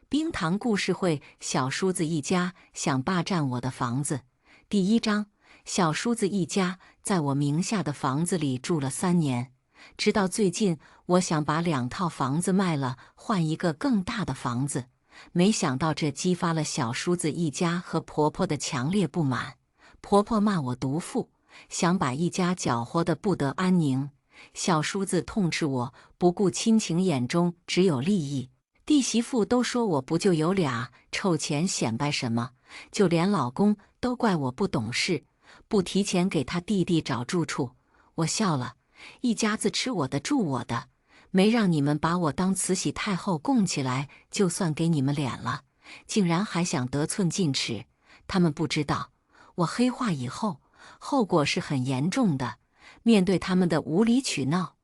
冰糖故事会：小叔子一家想霸占我的房子。第1章：小叔子一家在我名下的房子里住了3年，直到最近，我想把2套房子卖了，换一个更大的房子。没想到这激发了小叔子一家和婆婆的强烈不满。婆婆骂我毒妇，想把一家搅和得不得安宁。小叔子痛斥我不顾亲情，眼中只有利益。弟媳妇都说我不就有俩臭钱，显摆什么？就连老公都怪我不懂事，不提前给他弟弟找住处。我笑了，一家子吃我的住我的，没让你们把我当慈禧太后供起来，就算给你们脸了，竟然还想得寸进尺。他们不知道，我黑化以后，后果是很严重的。面对他们的无理取闹，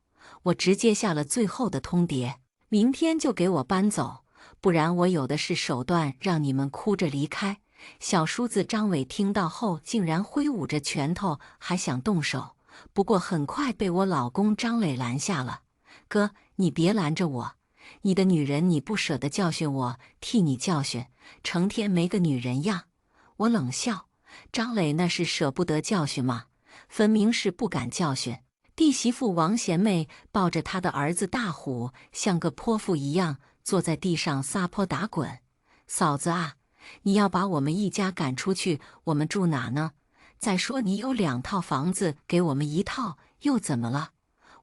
我直接下了最后的通牒：明天就给我搬走，不然我有的是手段让你们哭着离开。小叔子张伟听到后，竟然挥舞着拳头，还想动手，不过很快被我老公张磊拦下了。哥，你别拦着我，你的女人你不舍得教训我，替你教训，成天没个女人样。我冷笑，张磊那是舍不得教训吗？分明是不敢教训。弟媳妇王贤妹抱着她的儿子大虎，像个泼妇一样坐在地上撒泼打滚。嫂子啊，你要把我们一家赶出去，我们住哪呢？再说你有2套房子，给我们1套又怎么了？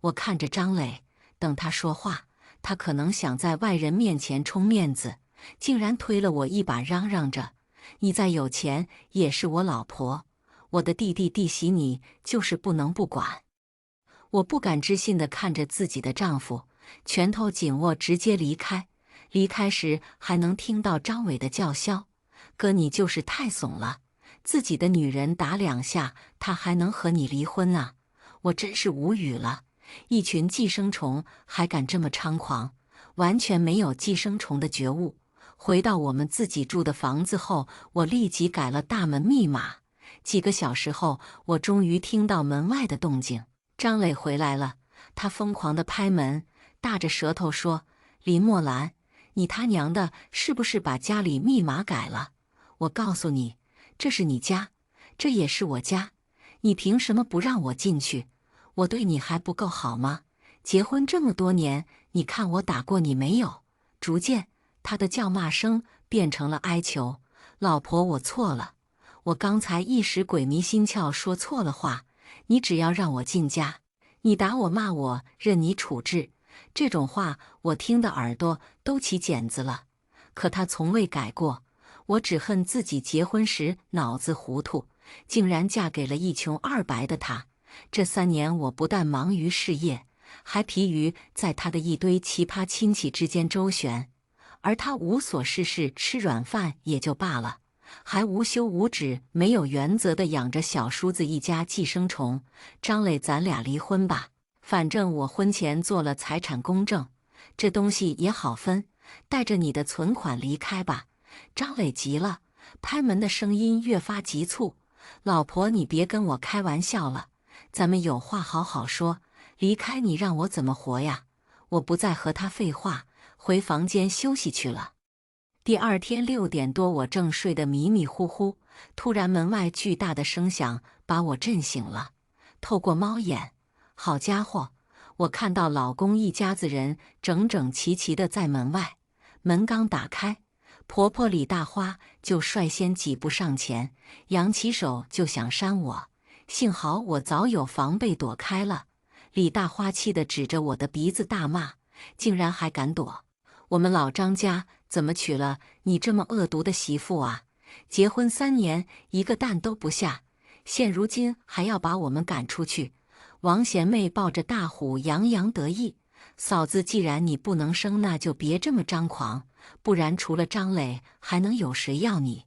我看着张磊，等他说话，他可能想在外人面前充面子，竟然推了我一把，嚷嚷着：你再有钱也是我老婆，我的弟弟弟媳你就是不能不管。我不敢置信地看着自己的丈夫，拳头紧握，直接离开。离开时还能听到张伟的叫嚣：哥，你就是太怂了，自己的女人打2下，他还能和你离婚啊？我真是无语了，一群寄生虫还敢这么猖狂，完全没有寄生虫的觉悟。回到我们自己住的房子后，我立即改了大门密码。几个小时后，我终于听到门外的动静。张磊回来了，他疯狂地拍门，大着舌头说：林墨兰，你他娘的是不是把家里密码改了？我告诉你，这是你家，这也是我家，你凭什么不让我进去？我对你还不够好吗？结婚这么多年，你看我打过你没有？逐渐，他的叫骂声变成了哀求：老婆，我错了，我刚才一时鬼迷心窍说错了话，你只要让我进家，你打我骂我任你处置。这种话我听的耳朵都起茧子了，可他从未改过。我只恨自己结婚时脑子糊涂，竟然嫁给了一穷二白的他。这3年我不但忙于事业，还疲于在他的一堆奇葩亲戚之间周旋，而他无所事事，吃软饭也就罢了，还无休无止、没有原则地养着小叔子一家寄生虫。张磊，咱俩离婚吧，反正我婚前做了财产公证，这东西也好分，带着你的存款离开吧。张磊急了，拍门的声音越发急促：老婆，你别跟我开玩笑了，咱们有话好好说，离开你让我怎么活呀？我不再和他废话，回房间休息去了。第2天6点多，我正睡得迷迷糊糊，突然门外巨大的声响把我震醒了。透过猫眼，好家伙，我看到老公一家子人整整齐齐地在门外。门刚打开，婆婆李大花就率先几步上前，扬起手就想扇我，幸好我早有防备，躲开了。李大花气得指着我的鼻子大骂，竟然还敢躲！我们老张家怎么娶了你这么恶毒的媳妇啊？结婚3年，一个蛋都不下，现如今还要把我们赶出去。王贤妹抱着大虎洋洋得意：嫂子，既然你不能生，那就别这么张狂，不然除了张磊，还能有谁要你？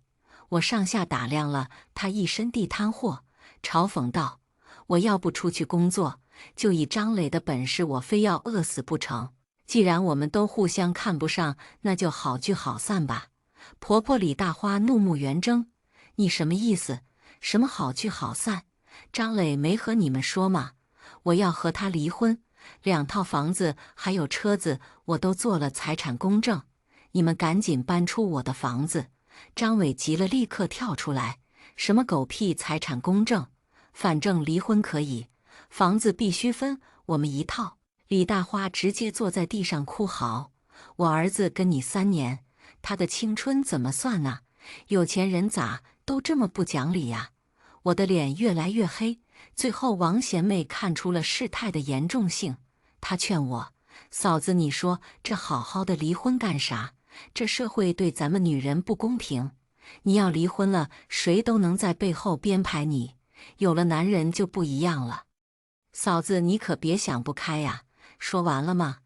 我上下打量了他一身地摊货，嘲讽道：我要不出去工作，就以张磊的本事，我非要饿死不成？既然我们都互相看不上，那就好聚好散吧。婆婆李大花怒目圆睁：你什么意思？什么好聚好散？张磊没和你们说吗？我要和他离婚，2套房子还有车子我都做了财产公证，你们赶紧搬出我的房子！”张伟急了，立刻跳出来：“什么狗屁财产公证？反正离婚可以，房子必须分我们一套！”李大花直接坐在地上哭嚎：“我儿子跟你3年，他的青春怎么算呢？有钱人咋都这么不讲理呀？”我的脸越来越黑。最后王贤妹看出了事态的严重性，她劝我：“嫂子，你说这好好的离婚干啥？这社会对咱们女人不公平。你要离婚了，谁都能在背后编排你，有了男人就不一样了。嫂子，你可别想不开呀！”说完了吗？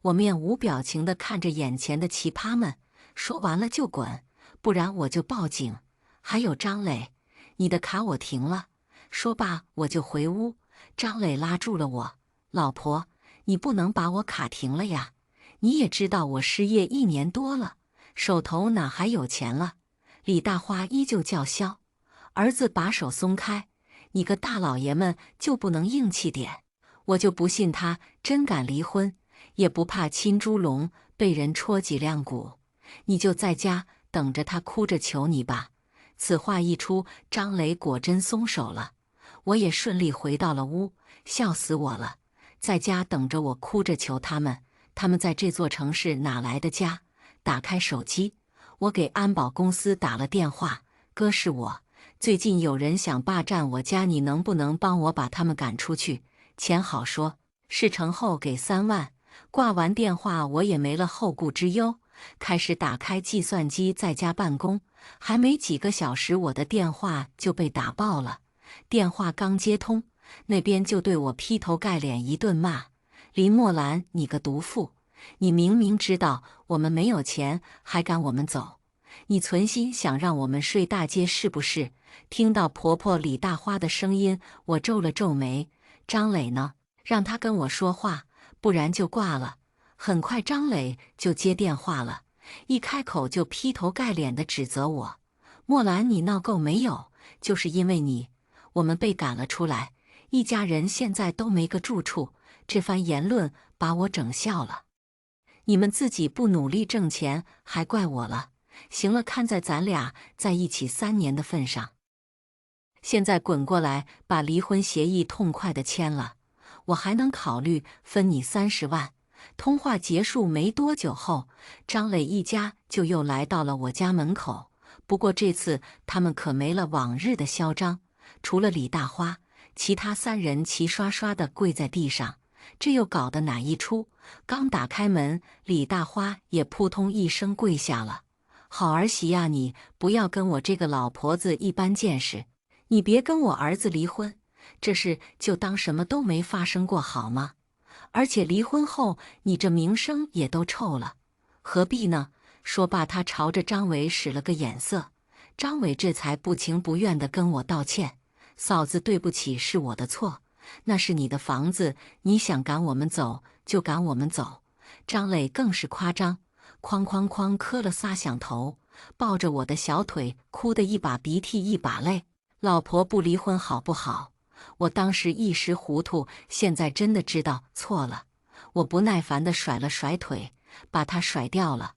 我面无表情地看着眼前的奇葩们，说完了就滚，不然我就报警。还有张磊，你的卡我停了。说罢我就回屋，张磊拉住了我：“老婆，你不能把我卡停了呀！你也知道我失业1年多了，手头哪还有钱了？”李大花依旧叫嚣：“儿子，把手松开！你个大老爷们就不能硬气点？我就不信他真敢离婚，也不怕亲猪笼被人戳几两骨。你就在家等着他哭着求你吧！”此话一出，张磊果真松手了。我也顺利回到了屋，笑死我了，在家等着我哭着求他们。他们在这座城市哪来的家？打开手机，我给安保公司打了电话：“哥，是我，最近有人想霸占我家，你能不能帮我把他们赶出去？钱好说，事成后给3万。”挂完电话，我也没了后顾之忧，开始打开计算机在家办公。还没几个小时，我的电话就被打爆了。电话刚接通，那边就对我劈头盖脸一顿骂：“林墨兰，你个毒妇！你明明知道我们没有钱，还赶我们走，你存心想让我们睡大街是不是？”听到婆婆李大花的声音，我皱了皱眉：“张磊呢？让他跟我说话，不然就挂了。”很快张磊就接电话了，一开口就劈头盖脸地指责我：“墨兰，你闹够没有？就是因为你，我们被赶了出来，一家人现在都没个住处。”这番言论把我整笑了。你们自己不努力挣钱，还怪我了？行了，看在咱俩在一起3年的份上，现在滚过来，把离婚协议痛快地签了，我还能考虑分你30万。通话结束没多久后，张磊一家就又来到了我家门口。不过这次他们可没了往日的嚣张，除了李大花，其他3人齐刷刷地跪在地上。这又搞得哪一出？刚打开门，李大花也扑通一声跪下了：“好儿媳呀，你不要跟我这个老婆子一般见识，你别跟我儿子离婚，这事就当什么都没发生过好吗？而且离婚后你这名声也都臭了，何必呢？”说罢，他朝着张伟使了个眼色，张伟这才不情不愿地跟我道歉：“嫂子，对不起，是我的错。那是你的房子，你想赶我们走就赶我们走。”张磊更是夸张，哐哐哐磕了3响头，抱着我的小腿，哭得一把鼻涕一把泪：“老婆不离婚好不好？”我当时一时糊涂，现在真的知道错了。我不耐烦地甩了甩腿，把他甩掉了。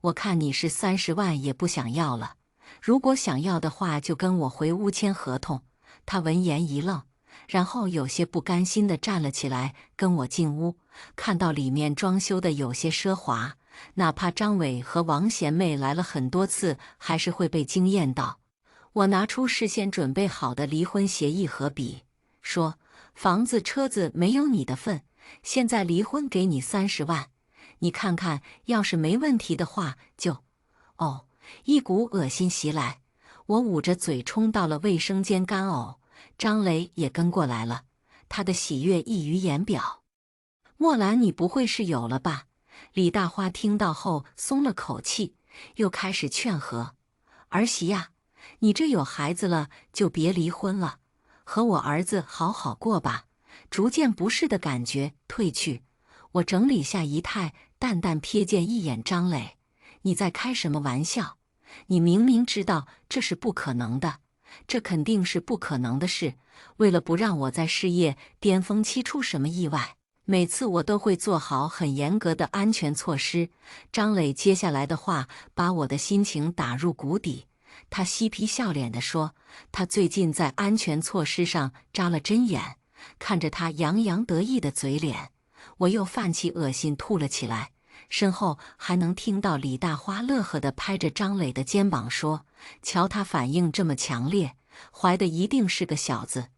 我看你是30万也不想要了，如果想要的话，就跟我回屋签合同。他闻言一愣，然后有些不甘心地站了起来，跟我进屋。看到里面装修的有些奢华，哪怕张伟和王贤妹来了很多次，还是会被惊艳到。我拿出事先准备好的离婚协议和笔，说：“房子车子没有你的份，现在离婚给你30万，你看看，要是没问题的话就……”哦，一股恶心袭来，我捂着嘴冲到了卫生间干呕。张磊也跟过来了，他的喜悦溢于言表。“墨兰，你不会是有了吧？”李大花听到后松了口气，又开始劝和：“儿媳呀，你这有孩子了就别离婚了，和我儿子好好过吧。”逐渐不适的感觉褪去，我整理下仪态，淡淡瞥见一眼张磊：“你在开什么玩笑？你明明知道这是不可能的，这肯定是不可能的事。为了不让我在事业巅峰期出什么意外，每次我都会做好很严格的安全措施。张磊接下来的话把我的心情打入谷底。他嬉皮笑脸地说，他最近在安全措施上扎了针眼。看着他洋洋得意的嘴脸，我又泛起恶心吐了起来。身后还能听到李大花乐呵地拍着张磊的肩膀说：“瞧他反应这么强烈，怀的一定是个小子。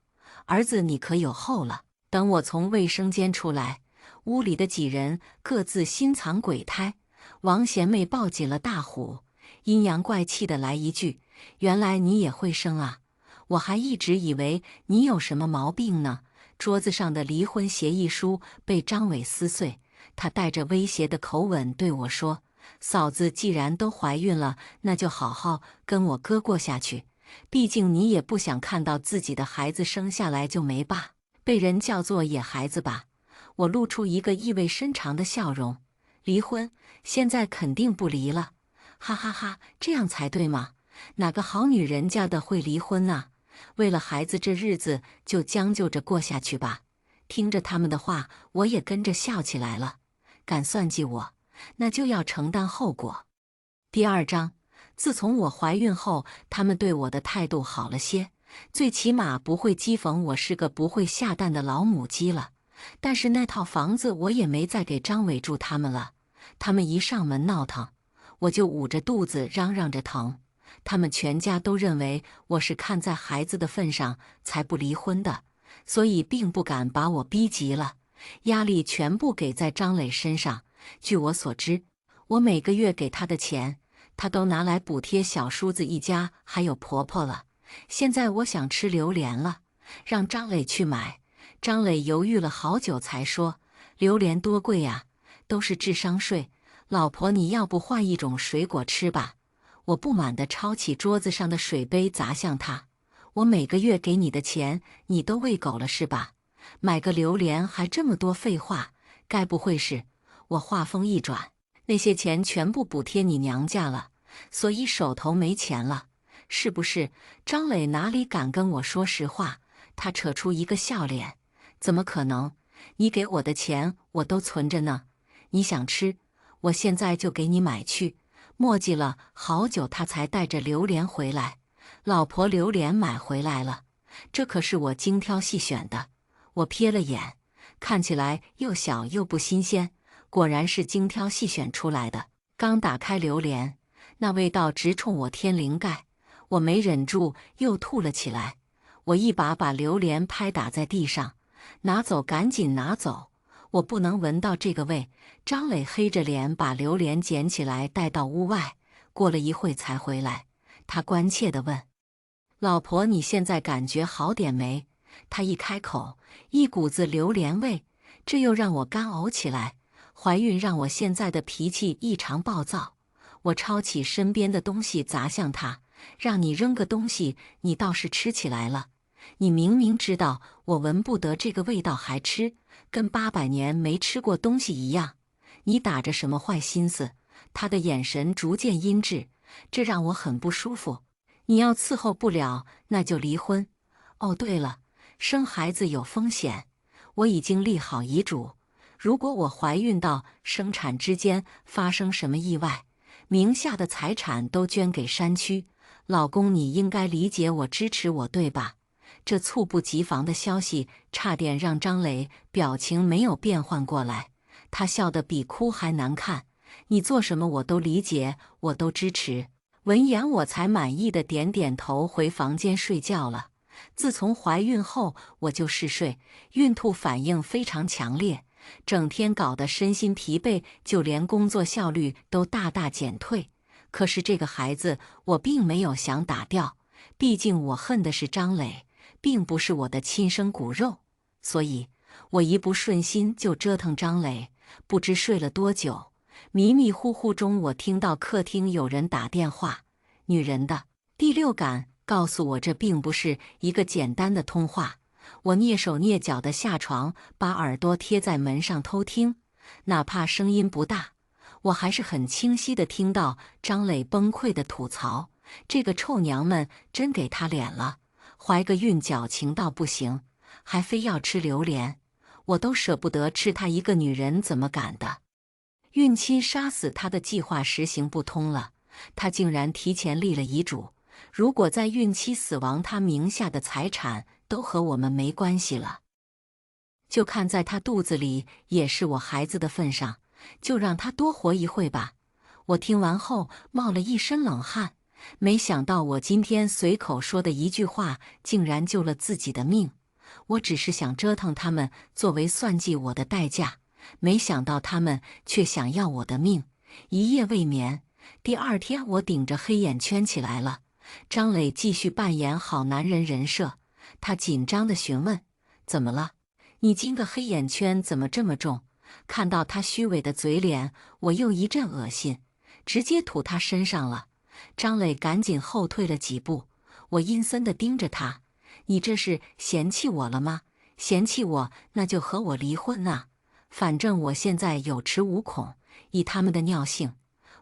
儿子你可有后了。”等我从卫生间出来，屋里的几人各自心藏鬼胎。王贤妹抱紧了大虎，阴阳怪气地来一句：“原来你也会生啊，我还一直以为你有什么毛病呢。”桌子上的离婚协议书被张伟撕碎，他带着威胁的口吻对我说：“嫂子既然都怀孕了，那就好好跟我哥过下去，毕竟你也不想看到自己的孩子生下来就没爸，被人叫做野孩子吧。”我露出一个意味深长的笑容：“离婚？现在肯定不离了。哈哈哈，这样才对嘛，哪个好女人家的会离婚呢？为了孩子，这日子就将就着过下去吧。”听着他们的话，我也跟着笑起来了。敢算计我，那就要承担后果。第2章，自从我怀孕后，他们对我的态度好了些，最起码不会讥讽我是个不会下蛋的老母鸡了。但是那套房子我也没再给张伟住他们了。他们一上门闹腾，我就捂着肚子嚷嚷着疼。他们全家都认为我是看在孩子的份上才不离婚的，所以并不敢把我逼急了，压力全部给在张磊身上。据我所知，我每个月给他的钱，他都拿来补贴小叔子一家还有婆婆了。现在我想吃榴莲了，让张磊去买。张磊犹豫了好久才说：“榴莲多贵呀，都是智商税。老婆，你要不换一种水果吃吧？”我不满地抄起桌子上的水杯砸向他：“我每个月给你的钱，你都喂狗了是吧？买个榴莲还这么多废话，该不会是……”我话锋一转：“那些钱全部补贴你娘家了，所以手头没钱了，是不是？”张磊哪里敢跟我说实话，他扯出一个笑脸：“怎么可能？你给我的钱我都存着呢，你想吃，我现在就给你买去。”磨叽了好久，他才带着榴莲回来。老婆，榴莲买回来了，这可是我精挑细选的。我瞥了眼，看起来又小又不新鲜，果然是精挑细选出来的。刚打开榴莲，那味道直冲我天灵盖，我没忍住又吐了起来。我一把把榴莲拍打在地上：“拿走，赶紧拿走！我不能闻到这个味。”张磊黑着脸把榴莲捡起来带到屋外，过了一会才回来。他关切地问：“老婆，你现在感觉好点没？”他一开口，一股子榴莲味，这又让我干呕起来。怀孕让我现在的脾气异常暴躁。我抄起身边的东西砸向他：“让你扔个东西，你倒是吃起来了。你明明知道我闻不得这个味道还吃，跟800年没吃过东西一样。你打着什么坏心思？”他的眼神逐渐阴鸷，这让我很不舒服。你要伺候不了，那就离婚。哦，对了，生孩子有风险，我已经立好遗嘱，如果我怀孕到生产之间发生什么意外，名下的财产都捐给山区。老公，你应该理解我，支持我，对吧？这猝不及防的消息差点让张磊表情没有变换过来，他笑得比哭还难看。你做什么我都理解，我都支持。闻言我才满意的点点头，回房间睡觉了。自从怀孕后我就嗜睡，孕吐反应非常强烈，整天搞得身心疲惫，就连工作效率都大大减退。可是这个孩子我并没有想打掉，毕竟我恨的是张磊，并不是我的亲生骨肉，所以我一不顺心就折腾张磊。不知睡了多久，迷迷糊糊中我听到客厅有人打电话，女人的第六感告诉我这并不是一个简单的通话。我蹑手蹑脚地下床，把耳朵贴在门上偷听，哪怕声音不大，我还是很清晰地听到张磊崩溃的吐槽：“这个臭娘们真给他脸了，怀个孕矫情到不行，还非要吃榴莲。”我都舍不得吃她一个女人，怎么敢的？孕期杀死她的计划实行不通了，她竟然提前立了遗嘱，如果在孕期死亡，她名下的财产都和我们没关系了。就看在她肚子里也是我孩子的份上，就让她多活一会吧。我听完后冒了一身冷汗，没想到我今天随口说的一句话，竟然救了自己的命。我只是想折腾他们作为算计我的代价，没想到他们却想要我的命。一夜未眠，第二天我顶着黑眼圈起来了。张磊继续扮演好男人人设，他紧张地询问：“怎么了？你今个黑眼圈怎么这么重？”看到他虚伪的嘴脸，我又一阵恶心，直接吐他身上了。张磊赶紧后退了几步，我阴森地盯着他：“你这是嫌弃我了吗？嫌弃我，那就和我离婚啊！反正我现在有恃无恐，以他们的尿性，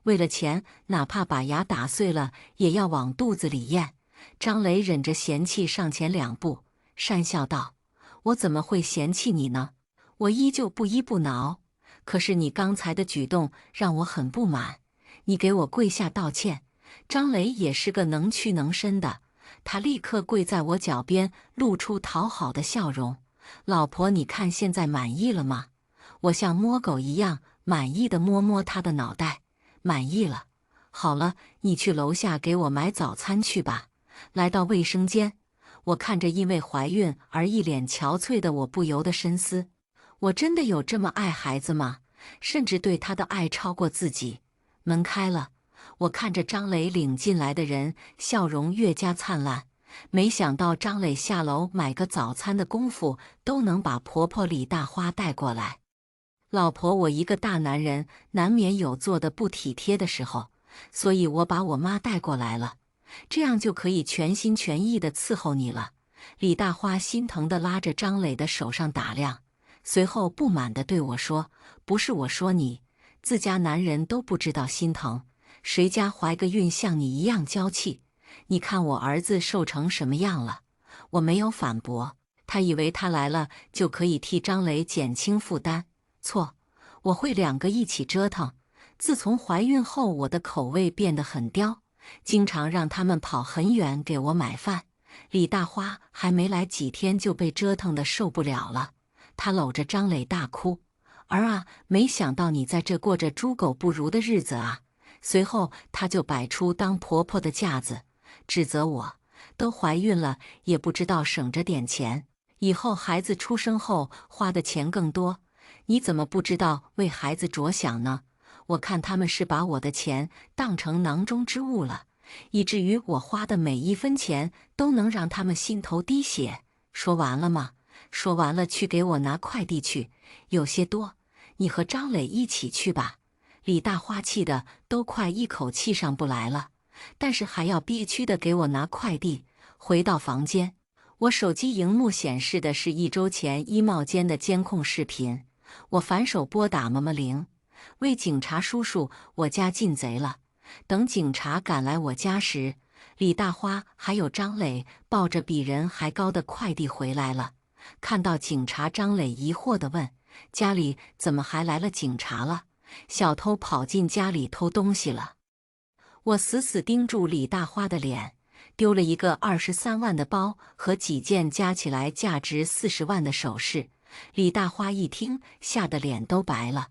为了钱，哪怕把牙打碎了，也要往肚子里咽。”张磊忍着嫌弃上前2步，讪笑道：“我怎么会嫌弃你呢？我依旧不依不挠。可是你刚才的举动让我很不满，你给我跪下道歉。”张磊也是个能屈能伸的，他立刻跪在我脚边，露出讨好的笑容：“老婆，你看现在满意了吗？”我像摸狗一样满意的摸摸他的脑袋：“满意了。好了，你去楼下给我买早餐去吧。”来到卫生间，我看着因为怀孕而一脸憔悴的我，不由得深思：我真的有这么爱孩子吗？甚至对他的爱超过自己。门开了，我看着张磊领进来的人，笑容越加灿烂。没想到张磊下楼买个早餐的功夫，都能把婆婆李大花带过来。老婆，我一个大男人，难免有做的不体贴的时候，所以我把我妈带过来了，这样就可以全心全意地伺候你了。李大花心疼地拉着张磊的手上打量，随后不满地对我说：“不是我说你，自家男人都不知道心疼，谁家怀个孕像你一样娇气？你看我儿子瘦成什么样了？”我没有反驳，他以为他来了就可以替张磊减轻负担。错，我会2个一起折腾。自从怀孕后，我的口味变得很刁，经常让他们跑很远给我买饭。李大花还没来几天就被折腾得受不了了，她搂着张磊大哭：“儿啊，没想到你在这过着猪狗不如的日子啊！”随后她就摆出当婆婆的架子，指责我：“都怀孕了，也不知道省着点钱，以后孩子出生后花的钱更多。你怎么不知道为孩子着想呢？”我看他们是把我的钱当成囊中之物了，以至于我花的每一分钱都能让他们心头滴血。说完了吗？说完了，去给我拿快递去，有些多，你和张磊一起去吧。李大花气的都快一口气上不来了，但是还要憋屈的给我拿快递。回到房间，我手机荧幕显示的是1周前衣帽间的监控视频。我反手拨打00，喂警察叔叔，我家进贼了。等警察赶来我家时，李大花还有张磊抱着比人还高的快递回来了。看到警察，张磊疑惑地问：“家里怎么还来了警察了？小偷跑进家里偷东西了？”我死死盯住李大花的脸，丢了一个23万的包和几件加起来价值40万的首饰。李大花一听，吓得脸都白了。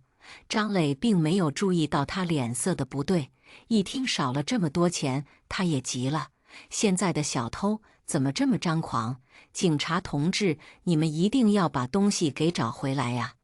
张磊并没有注意到他脸色的不对，一听少了这么多钱，他也急了。现在的小偷怎么这么张狂？警察同志，你们一定要把东西给找回来呀！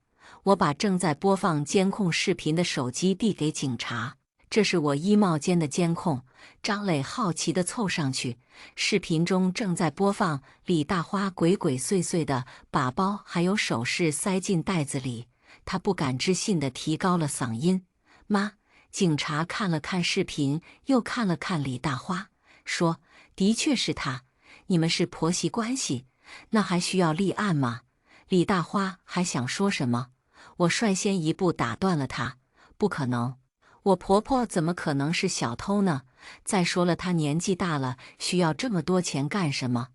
我把正在播放监控视频的手机递给警察，这是我衣帽间的监控。张磊好奇地凑上去，视频中正在播放李大花鬼鬼祟祟地把包还有首饰塞进袋子里。他不敢置信地提高了嗓音：“妈！”警察看了看视频，又看了看李大花，说：“的确是他，你们是婆媳关系，那还需要立案吗？”李大花还想说什么，我率先一步打断了他：“不可能，我婆婆怎么可能是小偷呢？再说了，她年纪大了，需要这么多钱干什么？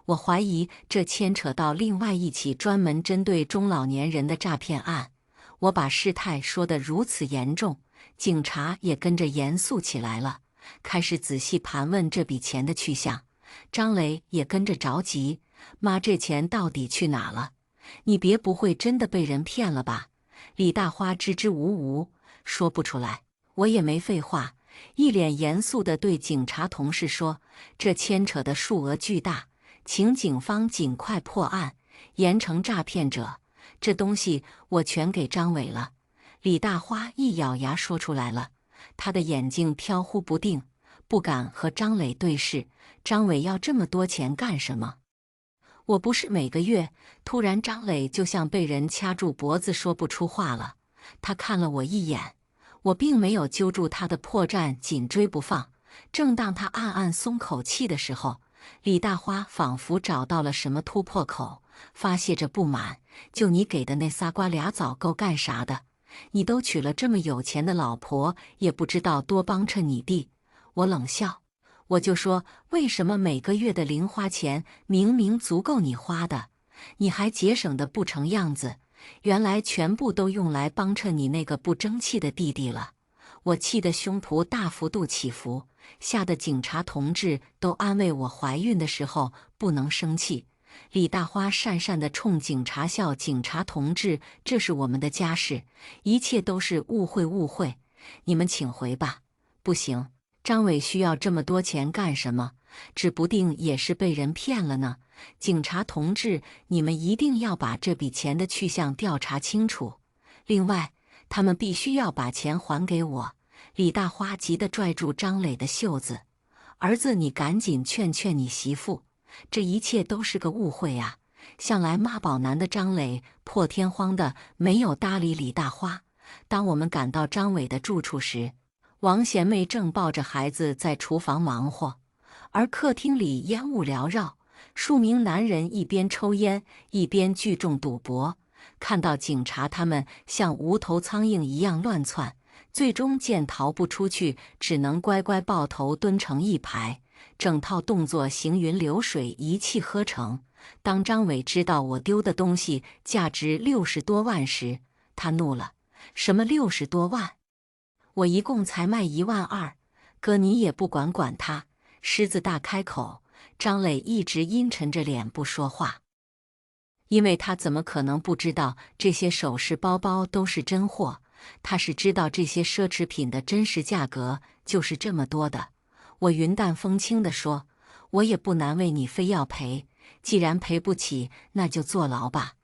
我怀疑这牵扯到另外一起专门针对中老年人的诈骗案。我把事态说得如此严重，警察也跟着严肃起来了，开始仔细盘问这笔钱的去向。张磊也跟着着急：“妈，这钱到底去哪了？你别不会真的被人骗了吧？”李大花支支吾吾，说不出来。我也没废话，一脸严肃地对警察同事说：“这牵扯的数额巨大，请警方尽快破案，严惩诈骗者。这东西我全给张伟了。”李大花一咬牙说出来了，他的眼睛飘忽不定，不敢和张磊对视。张伟要这么多钱干什么？我不是每个月……突然，张磊就像被人掐住脖子，说不出话了。他看了我一眼，我并没有揪住他的破绽紧追不放。正当他暗暗松口气的时候，李大花仿佛找到了什么突破口，发泄着不满：“就你给的那仨瓜俩枣够干啥的？你都娶了这么有钱的老婆，也不知道多帮衬你弟。”我冷笑，我就说：“为什么每个月的零花钱明明足够你花的，你还节省的不成样子？原来全部都用来帮衬你那个不争气的弟弟了。”我气得胸脯大幅度起伏，吓得警察同志都安慰我怀孕的时候不能生气。李大花讪讪地冲警察笑：“警察同志，这是我们的家事，一切都是误会误会，你们请回吧。”不行，张伟需要这么多钱干什么？指不定也是被人骗了呢。警察同志，你们一定要把这笔钱的去向调查清楚。另外，他们必须要把钱还给我。李大花急得拽住张磊的袖子：“儿子，你赶紧劝劝你媳妇，这一切都是个误会啊！”向来妈宝男的张磊破天荒的没有搭理李大花。当我们赶到张伟的住处时，王贤妹正抱着孩子在厨房忙活，而客厅里烟雾缭绕，数名男人一边抽烟一边聚众赌博。看到警察，他们像无头苍蝇一样乱窜，最终见逃不出去，只能乖乖抱头蹲成一排，整套动作行云流水，一气呵成。当张伟知道我丢的东西价值60多万时，他怒了：“什么60多万？我一共才卖1万2，哥你也不管管他！”狮子大开口。张磊一直阴沉着脸不说话，因为他怎么可能不知道这些首饰包包都是真货？他是知道这些奢侈品的真实价格就是这么多的。我云淡风轻地说：“我也不难为你非要赔，既然赔不起，那就坐牢吧。”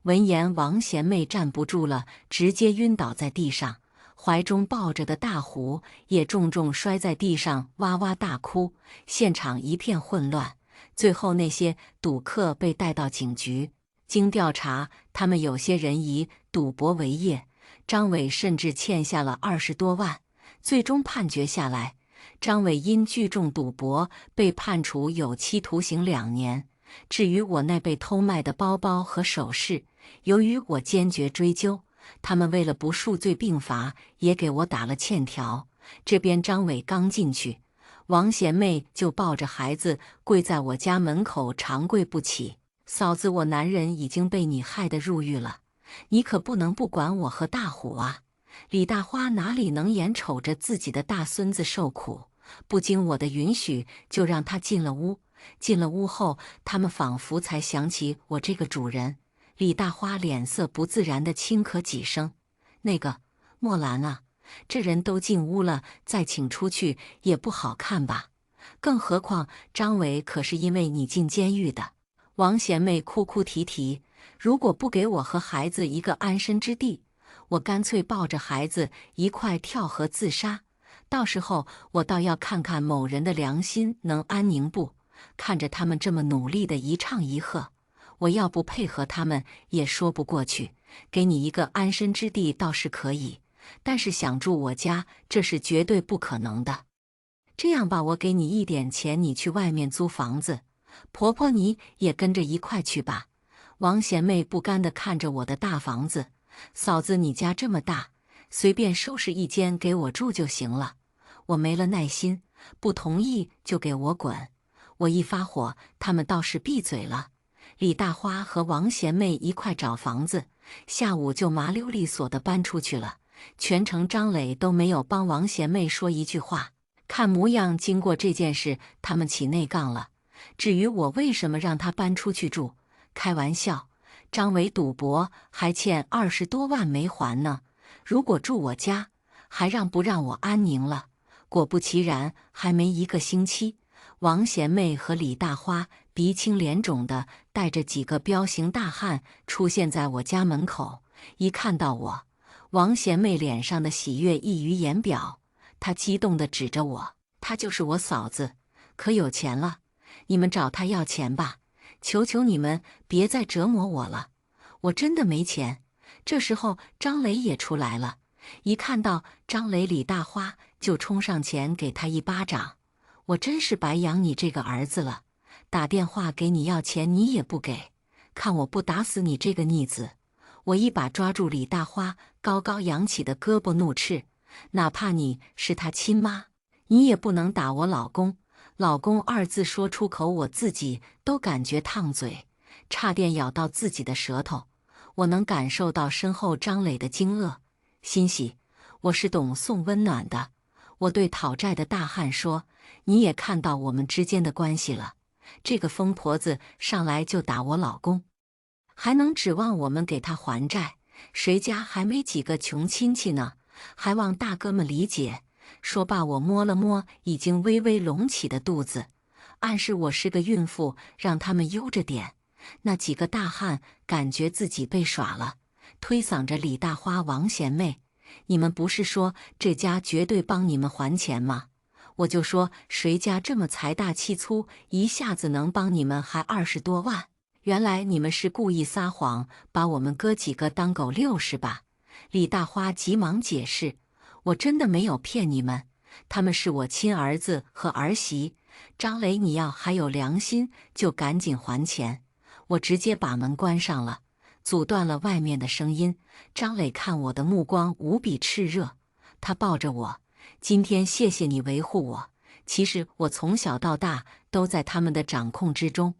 闻言，王贤妹站不住了，直接晕倒在地上，怀中抱着的大壶也重重摔在地上，哇哇大哭。现场一片混乱。最后，那些赌客被带到警局，经调查，他们有些人以赌博为业。张伟甚至欠下了20多万。最终判决下来，张伟因聚众赌博被判处有期徒刑2年。至于我那被偷卖的包包和首饰，由于我坚决追究，他们为了不数罪并罚，也给我打了欠条。这边张伟刚进去，王贤妹就抱着孩子跪在我家门口长跪不起：“嫂子，我男人已经被你害得入狱了，你可不能不管我和大虎啊！”李大花哪里能眼瞅着自己的大孙子受苦，不经我的允许就让他进了屋。进了屋后，他们仿佛才想起我这个主人。李大花脸色不自然地轻咳几声：“那个莫兰啊，这人都进屋了，再请出去也不好看吧？更何况张伟可是因为你进监狱的。”王贤妹哭哭啼啼：“如果不给我和孩子一个安身之地，我干脆抱着孩子一块跳河自杀。到时候我倒要看看某人的良心能安宁不？看着他们这么努力的一唱一和，我要不配合他们也说不过去。给你一个安身之地倒是可以，但是想住我家，这是绝对不可能的。这样吧，我给你一点钱，你去外面租房子，婆婆你也跟着一块去吧。”王贤妹不甘地看着我的大房子：“嫂子，你家这么大，随便收拾一间给我住就行了。”我没了耐心，不同意就给我滚。我一发火，他们倒是闭嘴了。李大花和王贤妹一块找房子，下午就麻溜利索地搬出去了。全程张磊都没有帮王贤妹说一句话。看模样，经过这件事，他们起内杠了。至于我为什么让他搬出去住，开玩笑，张伟赌博还欠20多万没还呢。如果住我家，还让不让我安宁了？果不其然，还没1个星期，王贤妹和李大花鼻青脸肿的带着几个彪形大汉出现在我家门口。一看到我，王贤妹脸上的喜悦溢于言表，她激动地指着我：“她就是我嫂子，可有钱了，你们找她要钱吧，求求你们别再折磨我了，我真的没钱。”这时候张磊也出来了，一看到张磊，李大花就冲上前给他一巴掌：“我真是白养你这个儿子了，打电话给你要钱你也不给，看我不打死你这个逆子！”我一把抓住李大花高高扬起的胳膊，怒斥：“哪怕你是他亲妈，你也不能打我老公！”老公2字说出口，我自己都感觉烫嘴，差点咬到自己的舌头。我能感受到身后张磊的惊愕，欣喜，我是懂送温暖的。我对讨债的大汉说：“你也看到我们之间的关系了，这个疯婆子上来就打我老公，还能指望我们给他还债？谁家还没几个穷亲戚呢？还望大哥们理解。”说罢，我摸了摸已经微微隆起的肚子，暗示我是个孕妇，让他们悠着点。那几个大汉感觉自己被耍了，推搡着李大花、王贤妹：“你们不是说这家绝对帮你们还钱吗？我就说谁家这么财大气粗，一下子能帮你们还20多万？原来你们是故意撒谎，把我们哥几个当狗遛是吧？”李大花急忙解释：“我真的没有骗你们，他们是我亲儿子和儿媳。张磊，你要还有良心，就赶紧还钱。”我直接把门关上了，阻断了外面的声音。张磊看我的目光无比炽热，他抱着我：“今天谢谢你维护我。其实我从小到大都在他们的掌控之中。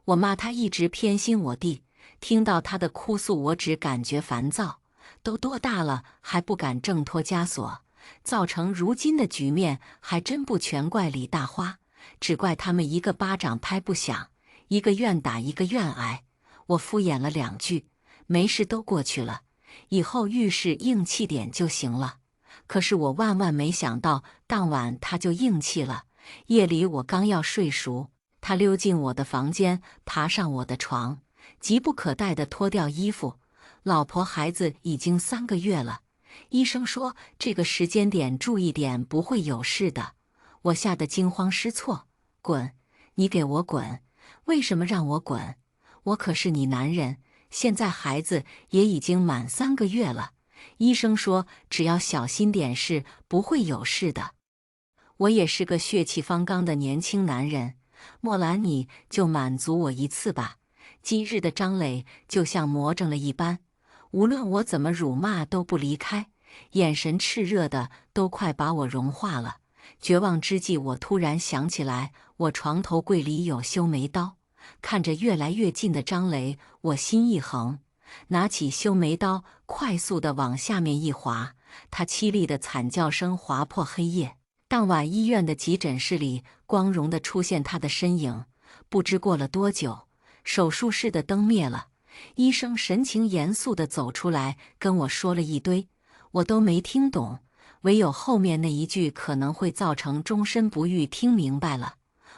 我妈她一直偏心我弟，听到他的哭诉，我只感觉烦躁。都多大了，还不敢挣脱枷锁，造成如今的局面，还真不全怪李大花，只怪他们一个巴掌拍不响，一个愿打一个愿挨。”我敷衍了2句：“没事，都过去了，以后遇事硬气点就行了。”可是我万万没想到，当晚他就硬气了。夜里我刚要睡熟，他溜进我的房间，爬上我的床，急不可待地脱掉衣服。老婆孩子已经3个月了，医生说这个时间点注意点不会有事的。我吓得惊慌失措：“滚！你给我滚！为什么让我滚？我可是你男人，现在孩子也已经满3个月了，医生说只要小心点是不会有事的。”我也是个血气方刚的年轻男人，莫兰你就满足我一次吧。今日的张磊就像魔怔了一般，无论我怎么辱骂都不离开，眼神炽热的都快把我融化了。绝望之际，我突然想起来，我床头柜里有修眉刀。看着越来越近的张磊，我心一横，拿起修眉刀，快速地往下面一划，他凄厉的惨叫声划破黑夜。当晚医院的急诊室里，光荣地出现他的身影。不知过了多久，手术室的灯灭了，医生神情严肃地走出来，跟我说了一堆，我都没听懂，唯有后面那一句可能会造成终身不育听明白了。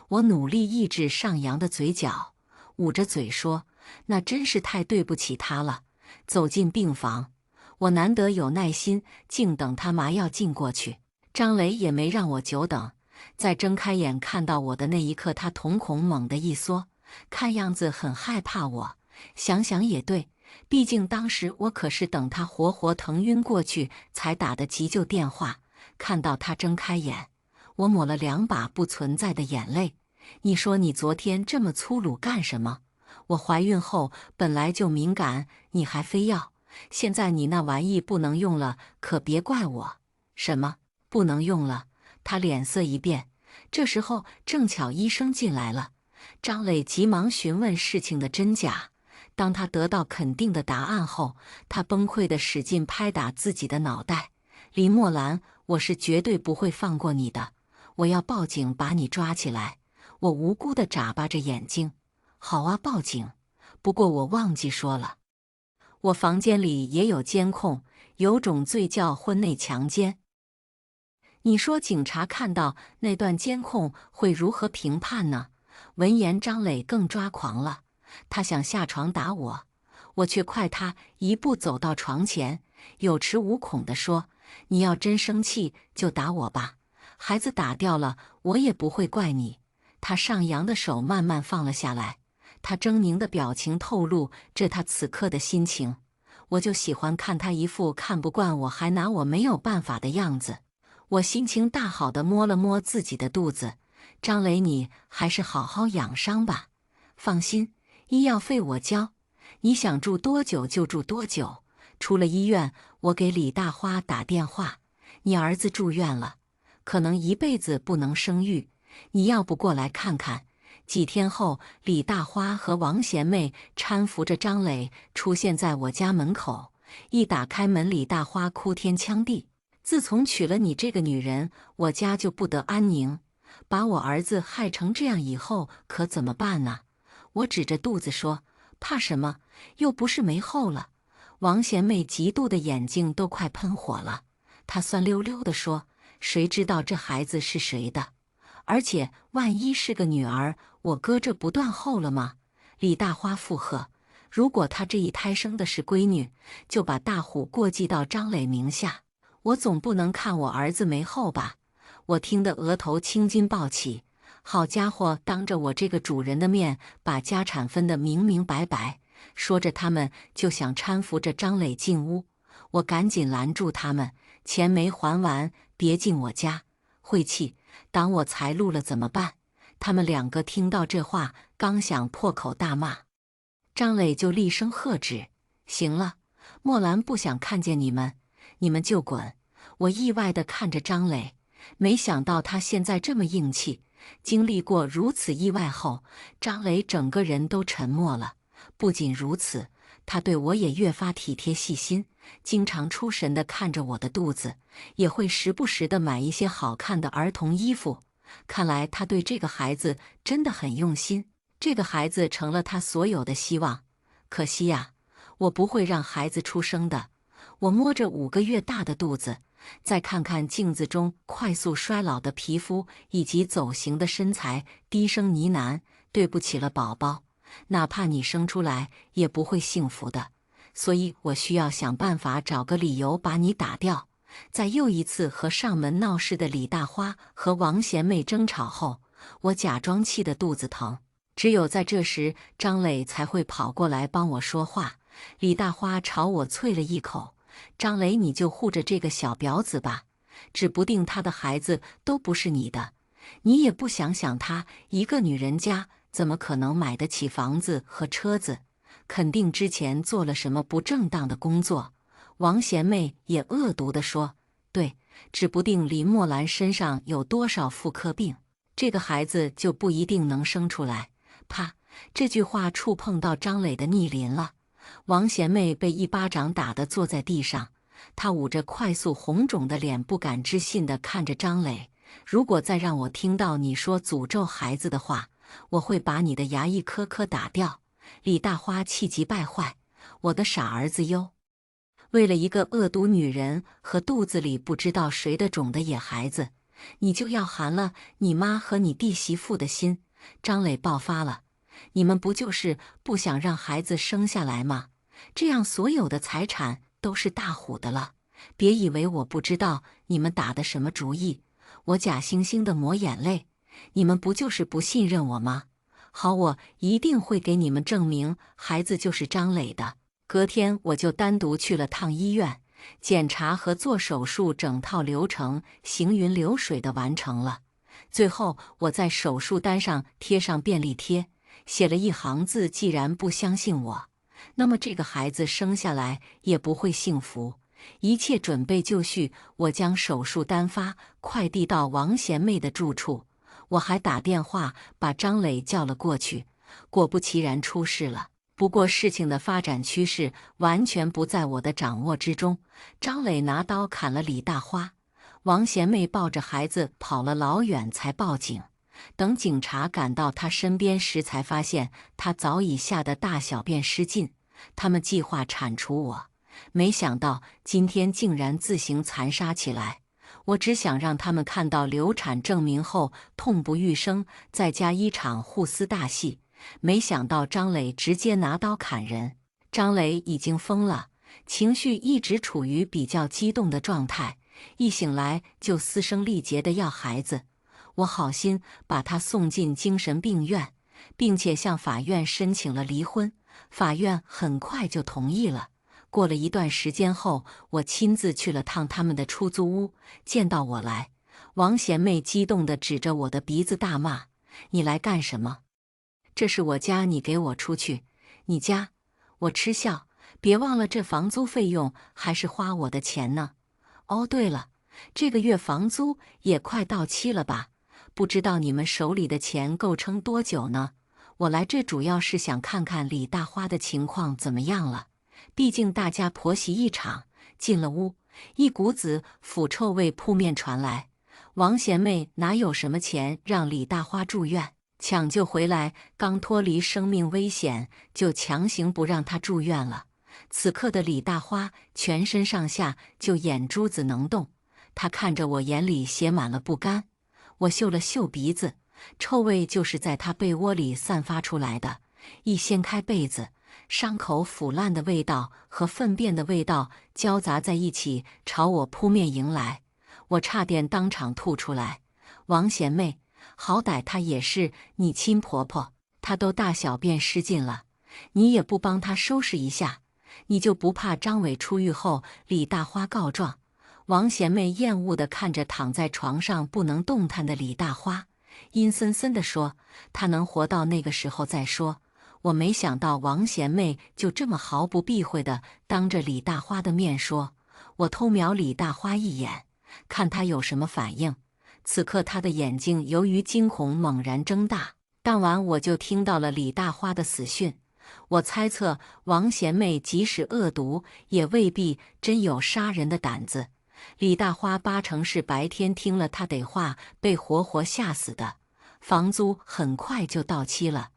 我努力抑制上扬的嘴角，捂着嘴说：“那真是太对不起他了。”走进病房，我难得有耐心，静等他麻药进过去。张磊也没让我久等，在睁开眼看到我的那一刻，他瞳孔猛地一缩，看样子很害怕我。想想也对，毕竟当时我可是等他活活疼晕过去才打的急救电话。看到他睁开眼，我抹了2把不存在的眼泪。你说你昨天这么粗鲁干什么？我怀孕后本来就敏感，你还非要。现在你那玩意不能用了，可别怪我。什么不能用了？他脸色一变，这时候正巧医生进来了，张磊急忙询问事情的真假。当他得到肯定的答案后，他崩溃地使劲拍打自己的脑袋。李墨兰，我是绝对不会放过你的，我要报警把你抓起来。我无辜地眨巴着眼睛。好啊，报警。不过我忘记说了，我房间里也有监控，有种罪叫婚内强奸。你说警察看到那段监控会如何评判呢？闻言，张磊更抓狂了，他想下床打我，我却快他一步走到床前，有恃无恐地说：“你要真生气就打我吧，孩子打掉了我也不会怪你。”他上扬的手慢慢放了下来，他狰狞的表情透露着他此刻的心情。我就喜欢看他一副看不惯我还拿我没有办法的样子。我心情大好的摸了摸自己的肚子，张磊，你还是好好养伤吧。放心，医药费我交，你想住多久就住多久。出了医院，我给李大花打电话，你儿子住院了，可能一辈子不能生育，你要不过来看看。几天后，李大花和王贤妹搀扶着张磊出现在我家门口。一打开门，李大花哭天抢地。自从娶了你这个女人，我家就不得安宁。把我儿子害成这样以后可怎么办呢？我指着肚子说：“怕什么？又不是没后了。”王贤妹嫉妒的眼睛都快喷火了，她酸溜溜地说：“谁知道这孩子是谁的？而且万一是个女儿，我哥这不断后了吗？”李大花附和：“如果他这一胎生的是闺女，就把大虎过继到张磊名下。我总不能看我儿子没后吧？”我听得额头青筋暴起。好家伙，当着我这个主人的面把家产分得明明白白。说着，他们就想搀扶着张磊进屋。我赶紧拦住他们：“钱没还完，别进我家，晦气！挡我财路了怎么办？”他们两个听到这话，刚想破口大骂，张磊就厉声喝止：“行了，墨兰不想看见你们，你们就滚！”我意外地看着张磊，没想到他现在这么硬气。经历过如此意外后，张磊整个人都沉默了。不仅如此，他对我也越发体贴细心，经常出神地看着我的肚子，也会时不时地买一些好看的儿童衣服。看来他对这个孩子真的很用心，这个孩子成了他所有的希望。可惜呀，我不会让孩子出生的。我摸着5个月大的肚子，再看看镜子中快速衰老的皮肤以及走形的身材，低声呢喃：“对不起了，宝宝，哪怕你生出来也不会幸福的，所以我需要想办法找个理由把你打掉。”在又一次和上门闹事的李大花和王贤妹争吵后，我假装气得肚子疼。只有在这时，张磊才会跑过来帮我说话。李大花朝我啐了一口：“张磊，你就护着这个小婊子吧，指不定他的孩子都不是你的。你也不想想，他一个女人家怎么可能买得起房子和车子？肯定之前做了什么不正当的工作。”王贤妹也恶毒地说：“对，指不定李墨兰身上有多少妇科病，这个孩子就不一定能生出来。”啪！这句话触碰到张磊的逆鳞了。王贤妹被一巴掌打得坐在地上，她捂着快速红肿的脸，不敢置信地看着张磊：“如果再让我听到你说诅咒孩子的话，我会把你的牙一颗颗打掉。”李大花气急败坏：“我的傻儿子哟！为了一个恶毒女人和肚子里不知道谁的种的野孩子，你就要寒了你妈和你弟媳妇的心！”张磊爆发了：“你们不就是不想让孩子生下来吗？这样所有的财产都是大虎的了。别以为我不知道你们打的什么主意。”我假惺惺地抹眼泪：“你们不就是不信任我吗？好，我一定会给你们证明孩子就是张磊的。”隔天我就单独去了趟医院，检查和做手术整套流程行云流水地完成了。最后我在手术单上贴上便利贴，写了一行字：“既然不相信我，那么这个孩子生下来也不会幸福。”一切准备就绪，我将手术单发快递到王贤妹的住处。我还打电话把张磊叫了过去，果不其然出事了。不过事情的发展趋势完全不在我的掌握之中。张磊拿刀砍了李大花，王贤妹抱着孩子跑了老远才报警。等警察赶到他身边时，才发现他早已吓得大小便失禁。他们计划铲除我，没想到今天竟然自行残杀起来。我只想让他们看到流产证明后痛不欲生，再加一场互撕大戏。没想到张磊直接拿刀砍人。张磊已经疯了，情绪一直处于比较激动的状态，一醒来就嘶声力竭地要孩子。我好心把他送进精神病院，并且向法院申请了离婚，法院很快就同意了。过了一段时间后，我亲自去了趟他们的出租屋，见到我来，王贤妹激动地指着我的鼻子大骂：“你来干什么？这是我家，你给我出去！你家？”我嗤笑：“别忘了这房租费用还是花我的钱呢。哦，对了，这个月房租也快到期了吧？不知道你们手里的钱够撑多久呢？我来这主要是想看看李大花的情况怎么样了。毕竟大家婆媳一场。”进了屋，一股子腐臭味扑面传来。王贤妹哪有什么钱让李大花住院？抢救回来，刚脱离生命危险，就强行不让她住院了。此刻的李大花全身上下就眼珠子能动，她看着我，眼里写满了不甘。我嗅了嗅鼻子，臭味就是在她被窝里散发出来的。一掀开被子，伤口腐烂的味道和粪便的味道交杂在一起，朝我扑面迎来。我差点当场吐出来。王贤妹，好歹她也是你亲婆婆，她都大小便失禁了，你也不帮她收拾一下，你就不怕张伟出狱后李大花告状？王贤妹厌恶地看着躺在床上不能动弹的李大花，阴森森地说：“她能活到那个时候再说。”我没想到王贤妹就这么毫不避讳地当着李大花的面说。我偷瞄李大花一眼，看她有什么反应。此刻她的眼睛由于惊恐猛然睁大。当晚我就听到了李大花的死讯。我猜测王贤妹即使恶毒，也未必真有杀人的胆子。李大花八成是白天听了她得话，被活活吓死的。房租很快就到期了。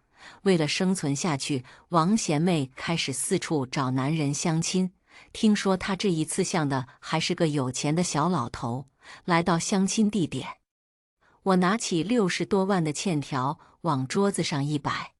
为了生存下去，王贤妹开始四处找男人相亲。听说她这一次相的还是个有钱的小老头。来到相亲地点，我拿起60多万的欠条往桌子上一摆，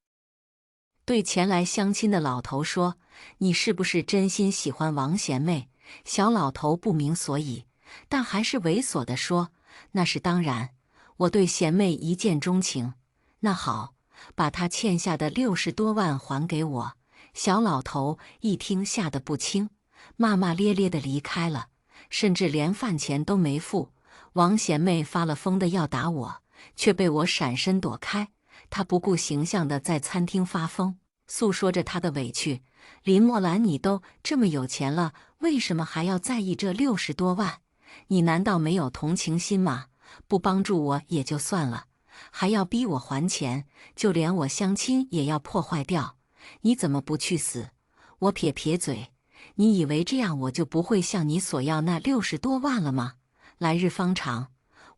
对前来相亲的老头说：“你是不是真心喜欢王贤妹？”小老头不明所以，但还是猥琐地说：“那是当然，我对贤妹一见钟情。”那好，把他欠下的60多万还给我。小老头一听吓得不轻，骂骂咧咧地离开了，甚至连饭钱都没付。王贤妹发了疯的要打我，却被我闪身躲开。她不顾形象地在餐厅发疯，诉说着她的委屈。林墨兰，你都这么有钱了，为什么还要在意这60多万？你难道没有同情心吗？不帮助我也就算了，还要逼我还钱，就连我相亲也要破坏掉。你怎么不去死？我撇撇嘴，你以为这样我就不会向你索要那60多万了吗？来日方长，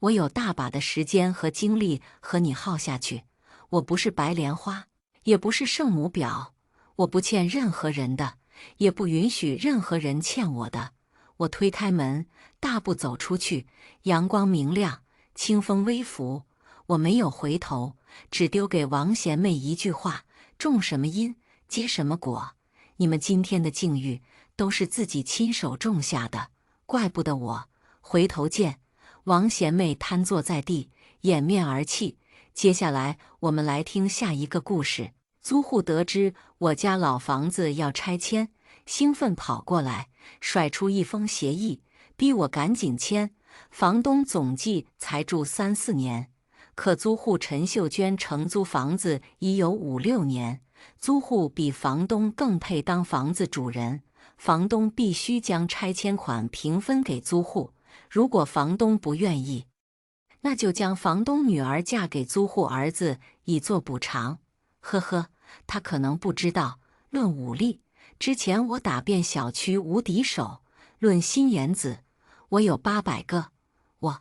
我有大把的时间和精力和你耗下去。我不是白莲花，也不是圣母婊，我不欠任何人的，也不允许任何人欠我的。我推开门，大步走出去，阳光明亮，清风微拂。我没有回头，只丢给王贤妹一句话：种什么因，结什么果。你们今天的境遇都是自己亲手种下的，怪不得我。回头见。王贤妹瘫坐在地，掩面而泣。接下来我们来听下一个故事。租户得知我家老房子要拆迁，兴奋跑过来，甩出一封协议，逼我赶紧签。房东总计才住3、4年，可租户陈秀娟承租房子已有5、6年，租户比房东更配当房子主人。房东必须将拆迁款平分给租户，如果房东不愿意，那就将房东女儿嫁给租户儿子以作补偿。呵呵，他可能不知道，论武力，之前我打遍小区无敌手；论心眼子，我有800个。我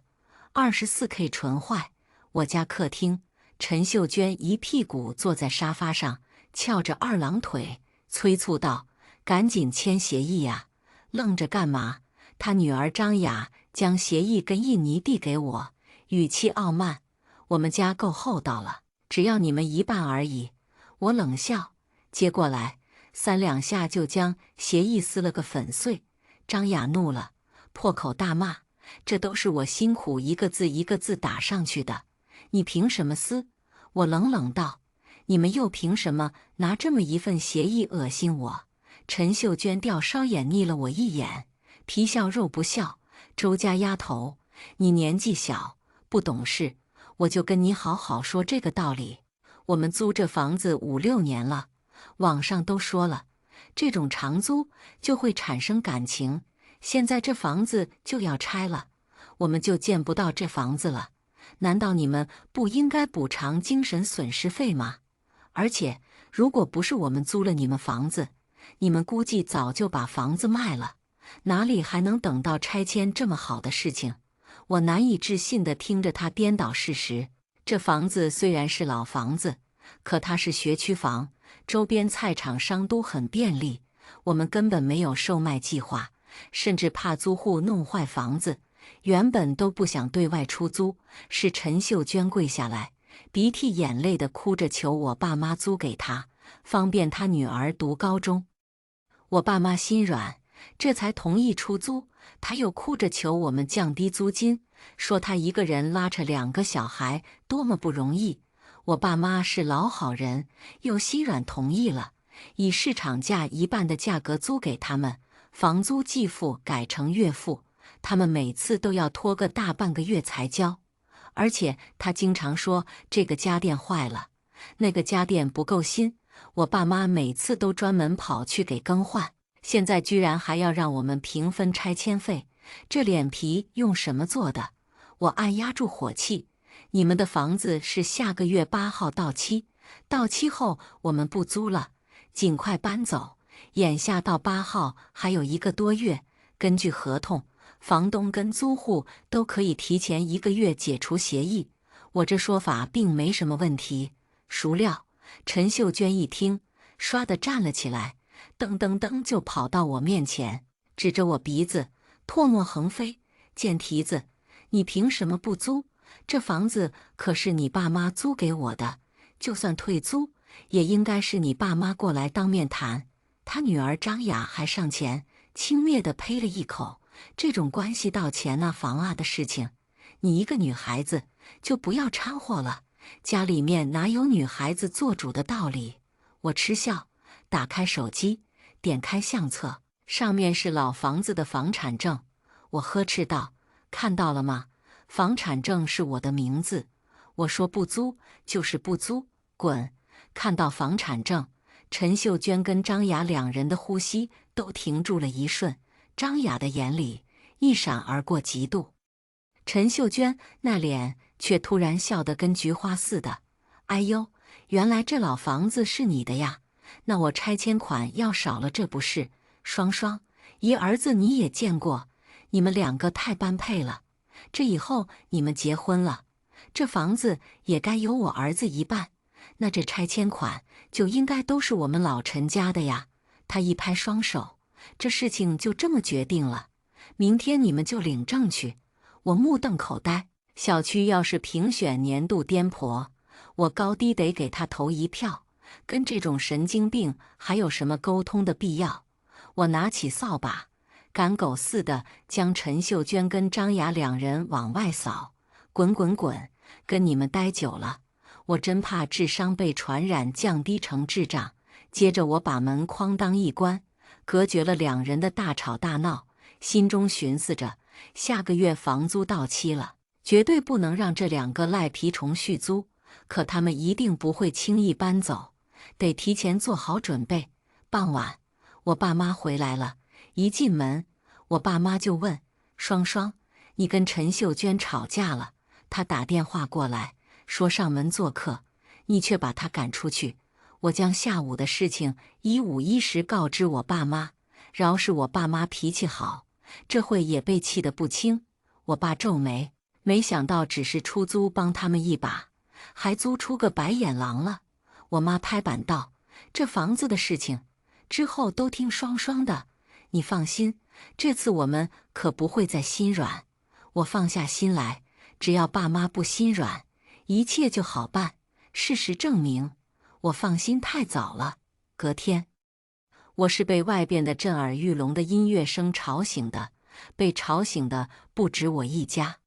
24K 纯坏。我家客厅，陈秀娟一屁股坐在沙发上，翘着二郎腿，催促道：“赶紧签协议呀！愣着干嘛？”他女儿张雅将协议跟印泥递给我，语气傲慢：“我们家够厚道了，只要你们一半而已。”我冷笑，接过来，3两下就将协议撕了个粉碎。张雅怒了，破口大骂：“这都是我辛苦一个字一个字打上去的，你凭什么撕？”我冷冷道：“你们又凭什么拿这么一份协议恶心我？”陈秀娟吊梢眼睨了我一眼，皮笑肉不笑：“周家丫头，你年纪小，不懂事，我就跟你好好说这个道理。我们租这房子5、6年了，网上都说了，这种长租就会产生感情。现在这房子就要拆了，我们就见不到这房子了。难道你们不应该补偿精神损失费吗？而且，如果不是我们租了你们房子，你们估计早就把房子卖了，哪里还能等到拆迁这么好的事情？”我难以置信地听着他颠倒事实。这房子虽然是老房子，可它是学区房，周边菜场商都很便利。我们根本没有售卖计划，甚至怕租户弄坏房子，原本都不想对外出租。是陈秀娟跪下来，鼻涕眼泪地哭着求我爸妈租给她，方便她女儿读高中。我爸妈心软，这才同意出租。他又哭着求我们降低租金，说他一个人拉扯2个小孩多么不容易。我爸妈是老好人，又心软同意了，以市场价1半的价格租给他们，房租继付改成月付，他们每次都要拖个大半个月才交。而且他经常说这个家电坏了，那个家电不够新，我爸妈每次都专门跑去给更换。现在居然还要让我们平分拆迁费，这脸皮用什么做的？我按压住火气，你们的房子是下个月8号到期，到期后我们不租了，尽快搬走。眼下到8号还有1个多月，根据合同，房东跟租户都可以提前1个月解除协议。我这说法并没什么问题。孰料陈秀娟一听，唰地站了起来，噔噔噔就跑到我面前，指着我鼻子，唾沫横飞：“贱蹄子，你凭什么不租？这房子可是你爸妈租给我的，就算退租，也应该是你爸妈过来当面谈。”他女儿张雅还上前轻蔑地呸了一口：“这种关系到钱啊房啊的事情，你一个女孩子就不要掺和了，家里面哪有女孩子做主的道理？”我嗤笑，打开手机，点开相册，上面是老房子的房产证。我呵斥道：“看到了吗？房产证是我的名字，我说不租就是不租，滚！”看到房产证，陈秀娟跟张雅2人的呼吸都停住了一瞬，张雅的眼里一闪而过嫉妒，陈秀娟那脸却突然笑得跟菊花似的：“哎呦，原来这老房子是你的呀？那我拆迁款要少了，这不是？双双，姨儿子你也见过，你们2个太般配了。这以后你们结婚了，这房子也该由我儿子一半，那这拆迁款就应该都是我们老陈家的呀。”他一拍双手：“这事情就这么决定了，明天你们就领证去。”我目瞪口呆，小区要是评选年度颠婆，我高低得给他投1票。跟这种神经病还有什么沟通的必要？我拿起扫把，赶狗似的将陈秀娟跟张雅2人往外扫：“滚滚滚！跟你们待久了，我真怕智商被传染，降低成智障。”接着我把门哐当一关，隔绝了2人的大吵大闹，心中寻思着，下个月房租到期了，绝对不能让这2个赖皮虫续租，可他们一定不会轻易搬走，得提前做好准备。傍晚，我爸妈回来了，一进门，我爸妈就问：“双双，你跟陈秀娟吵架了？”他打电话过来，说上门做客，你却把他赶出去。我将下午的事情一五一十告知我爸妈，饶是我爸妈脾气好，这会也被气得不轻。我爸皱眉，没想到只是出租帮他们一把，还租出个白眼狼了。我妈拍板道：“这房子的事情，之后都听双双的，你放心，这次我们可不会再心软。”我放下心来，只要爸妈不心软，一切就好办。事实证明，我放心太早了。隔天，我是被外边的震耳欲聋的音乐声吵醒的，被吵醒的不止我一家。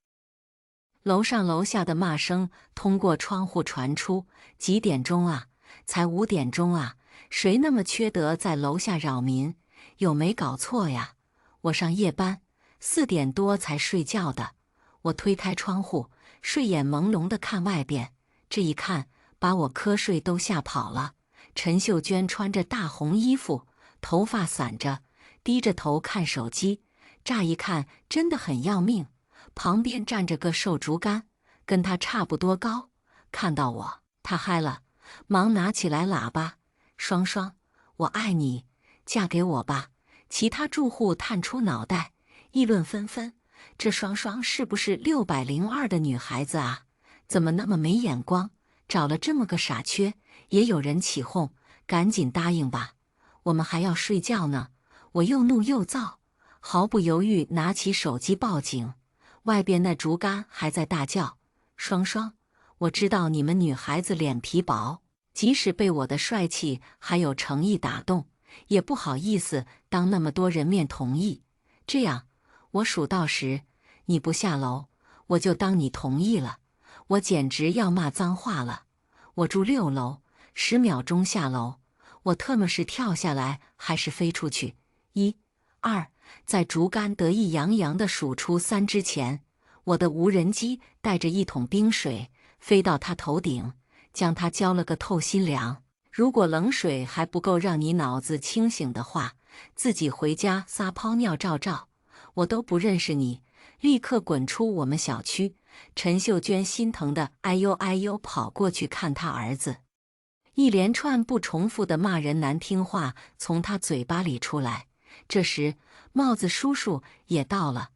楼上楼下的骂声通过窗户传出：“几点钟啊？才5点钟啊！谁那么缺德在楼下扰民？有没搞错呀？我上夜班，4点多才睡觉的。”我推开窗户，睡眼朦胧地看外边，这一看把我瞌睡都吓跑了。陈秀娟穿着大红衣服，头发散着，低着头看手机，乍一看真的很要命。旁边站着个瘦竹竿，跟她差不多高。看到我，她嗨了，忙拿起来喇叭：“双双，我爱你，嫁给我吧！”其他住户探出脑袋，议论纷纷：“这双双是不是602的女孩子啊？怎么那么没眼光，找了这么个傻缺？”也有人起哄：“赶紧答应吧，我们还要睡觉呢！”我又怒又躁，毫不犹豫拿起手机报警。外边那竹竿还在大叫：“双双，我知道你们女孩子脸皮薄，即使被我的帅气还有诚意打动，也不好意思当那么多人面同意。这样，我数到10，你不下楼，我就当你同意了。”我简直要骂脏话了。我住6楼，10秒钟下楼，我特么是跳下来还是飞出去？1、2，在竹竿得意洋洋地数出3之前，我的无人机带着1桶冰水飞到他头顶，将他浇了个透心凉。如果冷水还不够让你脑子清醒的话，自己回家撒泡尿照照，我都不认识你，立刻滚出我们小区。陈秀娟心疼的哎呦哎呦跑过去看她儿子，一连串不重复的骂人难听话从她嘴巴里出来。这时帽子叔叔也到了，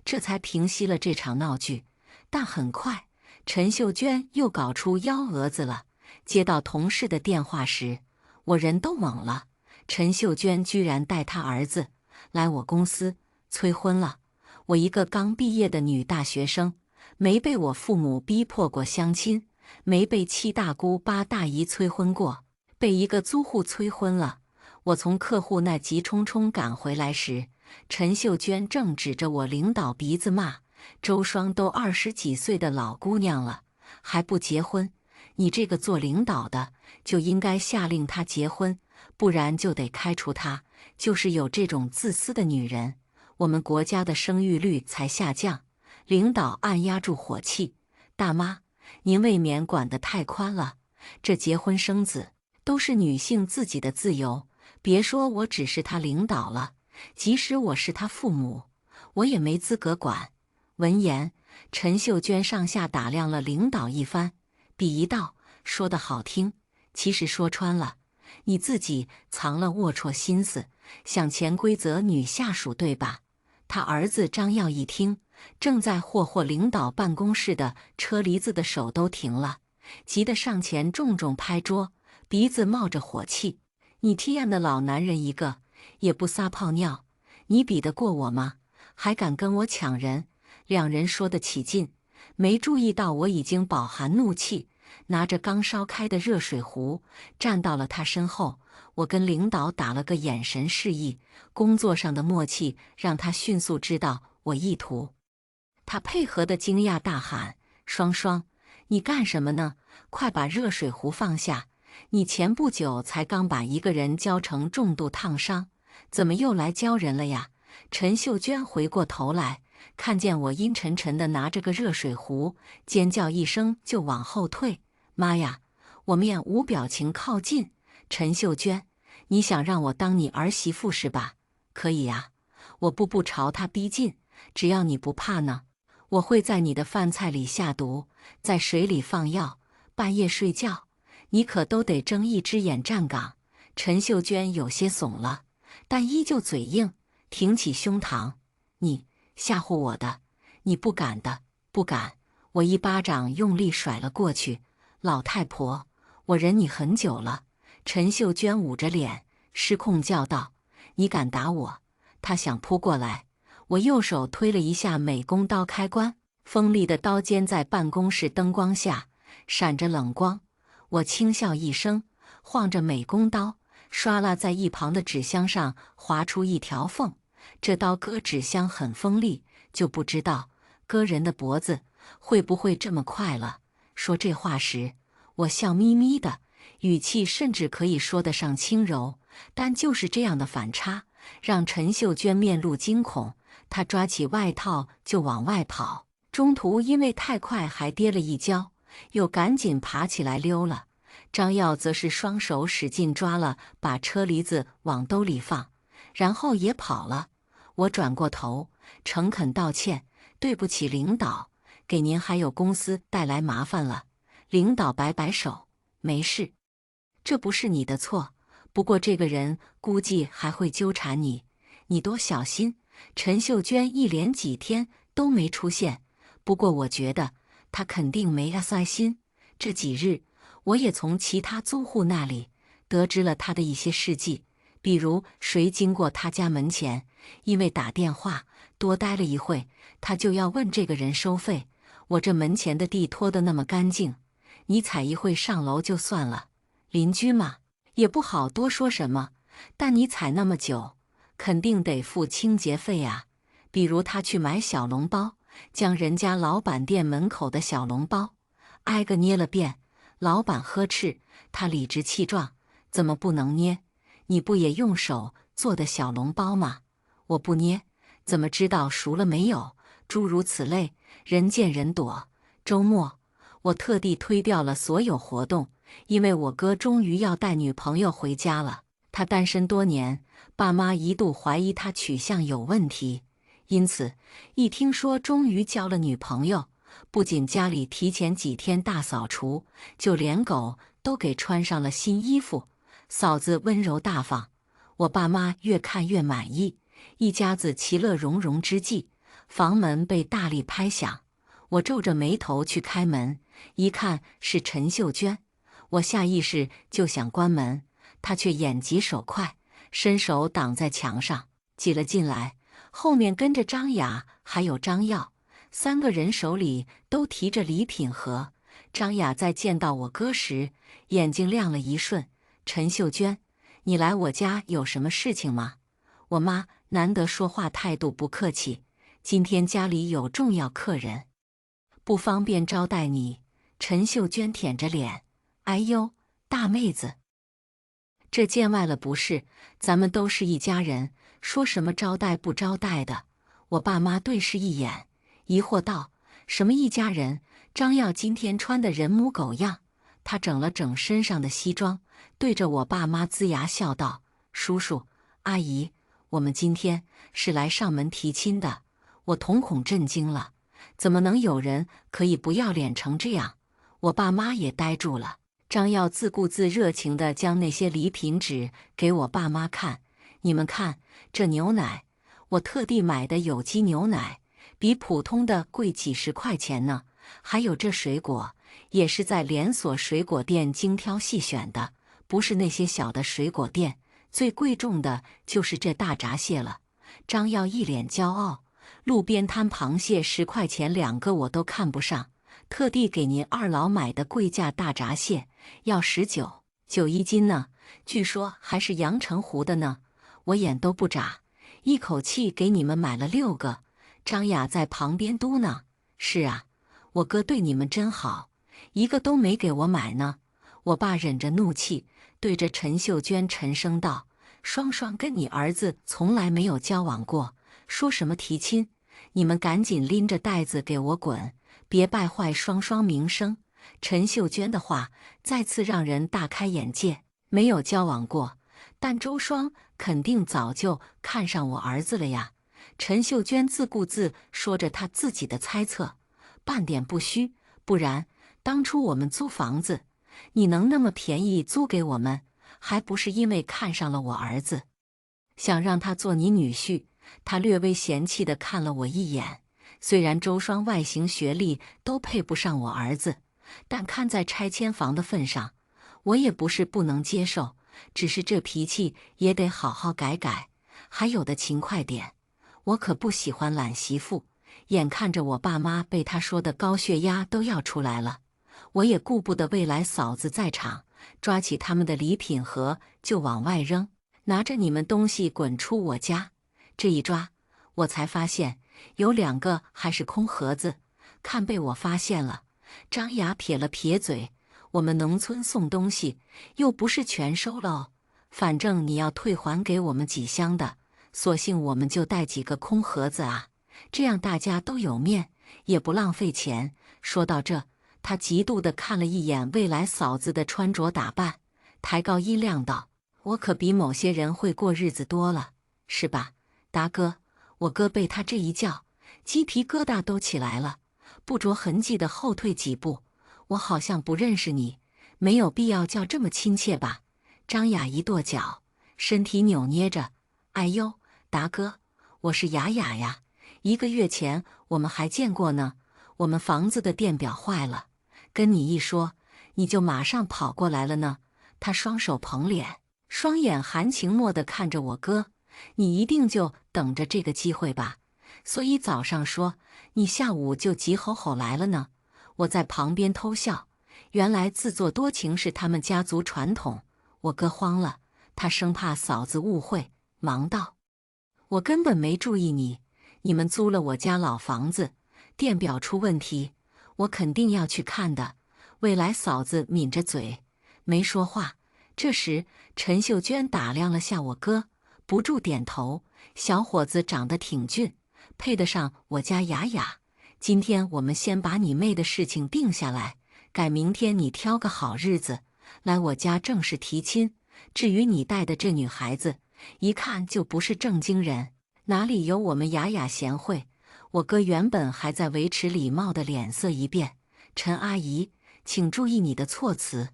这才平息了这场闹剧。但很快，陈秀娟又搞出幺蛾子了。接到同事的电话时，我人都懵了。陈秀娟居然带她儿子来我公司催婚了。我一个刚毕业的女大学生，没被我父母逼迫过相亲，没被7大姑8大姨催婚过，被一个租户催婚了。我从客户那急冲冲赶回来时，陈秀娟正指着我领导鼻子骂：“周双都20几岁的老姑娘了，还不结婚？你这个做领导的就应该下令她结婚，不然就得开除她。就是有这种自私的女人，我们国家的生育率才下降。”领导按压住火气：“大妈，您未免管得太宽了。这结婚生子都是女性自己的自由，别说我只是她领导了，即使我是她父母，我也没资格管。”闻言，陈秀娟上下打量了领导一番，鄙夷道：“说得好听，其实说穿了，你自己藏了龌龊心思，想潜规则女下属，对吧？”他儿子张耀一听，正在霍霍领导办公室的车厘子的手都停了，急得上前重重拍桌，鼻子冒着火气：“你TM的老男人一个，也不撒泡尿，你比得过我吗？还敢跟我抢人？”两人说得起劲，没注意到我已经饱含怒气，拿着刚烧开的热水壶站到了他身后。我跟领导打了个眼神示意，工作上的默契让他迅速知道我意图。他配合的惊讶大喊：“双双，你干什么呢？快把热水壶放下！你前不久才刚把一个人浇成重度烫伤，怎么又来浇人了呀？”陈秀娟回过头来，看见我阴沉沉地拿着个热水壶，尖叫一声就往后退。妈呀！我面无表情靠近。陈秀娟，你想让我当你儿媳妇是吧？可以呀，我步步朝她逼近，只要你不怕呢。我会在你的饭菜里下毒，在水里放药，半夜睡觉，你可都得睁一只眼站岗。陈秀娟有些怂了，但依旧嘴硬，挺起胸膛：“你吓唬我的，你不敢的，不敢！”我一巴掌用力甩了过去。老太婆，我忍你很久了。陈秀娟捂着脸，失控叫道：“你敢打我！”她想扑过来，我右手推了一下美工刀开关，锋利的刀尖在办公室灯光下闪着冷光。我轻笑一声，晃着美工刀，唰啦在一旁的纸箱上划出一条缝。这刀割纸箱很锋利，就不知道割人的脖子会不会这么快了。说这话时，我笑眯眯的，语气甚至可以说得上轻柔，但就是这样的反差，让陈秀娟面露惊恐。她抓起外套就往外跑，中途因为太快还跌了一跤，又赶紧爬起来溜了。张耀则是双手使劲抓了，把车厘子往兜里放，然后也跑了。我转过头，诚恳道歉：“对不起，领导，给您还有公司带来麻烦了。”领导摆摆手：“没事，这不是你的错。不过这个人估计还会纠缠你，你多小心。”陈秀娟一连几天都没出现，不过我觉得她肯定没塞心。这几日，我也从其他租户那里得知了她的一些事迹，比如谁经过她家门前，因为打电话多待了一会，她就要问这个人收费。我这门前的地拖得那么干净，你踩一会上楼就算了，邻居嘛，也不好多说什么，但你踩那么久，肯定得付清洁费啊。比如他去买小笼包，将人家老板店门口的小笼包挨个捏了遍，老板呵斥他理直气壮：“怎么不能捏？你不也用手做的小笼包吗？我不捏，怎么知道熟了没有？”诸如此类，人见人躲。周末，我特地推掉了所有活动，因为我哥终于要带女朋友回家了。他单身多年，爸妈一度怀疑他取向有问题，因此一听说终于交了女朋友，不仅家里提前几天大扫除，就连狗都给穿上了新衣服。嫂子温柔大方，我爸妈越看越满意，一家子其乐融融之际，房门被大力拍响。我皱着眉头去开门，一看是陈秀娟，我下意识就想关门，她却眼疾手快，伸手挡在墙上，挤了进来。后面跟着张雅还有张耀，3个人手里都提着礼品盒。张雅在见到我哥时，眼睛亮了一瞬：“陈秀娟，你来我家有什么事情吗？”我妈难得说话态度不客气：“今天家里有重要客人，不方便招待你。”陈秀娟舔着脸：“哎呦，大妹子，这见外了不是？咱们都是一家人，说什么招待不招待的？”我爸妈对视一眼，疑惑道：“什么一家人？”张耀今天穿的人模狗样，他整了整身上的西装，对着我爸妈龇牙笑道：“叔叔阿姨，我们今天是来上门提亲的。”我瞳孔震惊了，怎么能有人可以不要脸成这样？我爸妈也呆住了。张耀自顾自热情地将那些礼品纸给我爸妈看：“你们看，这牛奶，我特地买的有机牛奶，比普通的贵几十块钱呢。还有这水果，也是在连锁水果店精挑细选的，不是那些小的水果店。最贵重的就是这大闸蟹了。”张耀一脸骄傲：“路边摊螃蟹10块钱2个，我都看不上。特地给您二老买的贵价大闸蟹，要19.91斤呢，据说还是阳澄湖的呢。”我眼都不眨，一口气给你们买了6个。张雅在旁边嘟囔：“是啊，我哥对你们真好，一个都没给我买呢。”我爸忍着怒气，对着陈秀娟沉声道：“双双跟你儿子从来没有交往过，说什么提亲？你们赶紧拎着袋子给我滚，别败坏双双名声。”陈秀娟的话再次让人大开眼界，没有交往过，但周双肯定早就看上我儿子了呀。陈秀娟自顾自说着她自己的猜测，半点不虚。不然，当初我们租房子，你能那么便宜租给我们，还不是因为看上了我儿子，想让他做你女婿？他略微嫌弃地看了我一眼。虽然周双外形学历都配不上我儿子，但看在拆迁房的份上，我也不是不能接受，只是这脾气也得好好改改，还有的勤快点。我可不喜欢懒媳妇。眼看着我爸妈被他说的高血压都要出来了，我也顾不得未来嫂子在场，抓起他们的礼品盒就往外扔，拿着你们东西滚出我家。这一抓，我才发现有2个还是空盒子，看被我发现了。张雅撇了撇嘴，我们农村送东西又不是全收了哦，反正你要退还给我们几箱的，索性我们就带几个空盒子啊，这样大家都有面，也不浪费钱。说到这，他嫉妒地看了一眼未来嫂子的穿着打扮，抬高音量道：“我可比某些人会过日子多了，是吧，达哥？”我哥被他这一叫，鸡皮疙瘩都起来了，不着痕迹地后退几步。我好像不认识你，没有必要叫这么亲切吧？张雅一跺脚，身体扭捏着：“哎呦，达哥，我是雅雅呀。1个月前我们还见过呢。我们房子的电表坏了，跟你一说，你就马上跑过来了呢。”他双手捧脸，双眼含情脉地看着我哥：“你一定就等着这个机会吧？所以早上说你下午就急吼吼来了呢。”我在旁边偷笑，原来自作多情是他们家族传统。我哥慌了，他生怕嫂子误会，忙道：“我根本没注意你，你们租了我家老房子，电表出问题，我肯定要去看的。”未来嫂子抿着嘴，没说话。这时，陈秀娟打量了下我哥，不住点头。小伙子长得挺俊，配得上我家雅雅。今天我们先把你妹的事情定下来，改明天你挑个好日子来我家正式提亲。至于你带的这女孩子，一看就不是正经人，哪里有我们雅雅贤惠？我哥原本还在维持礼貌的脸色一变：“陈阿姨，请注意你的措辞。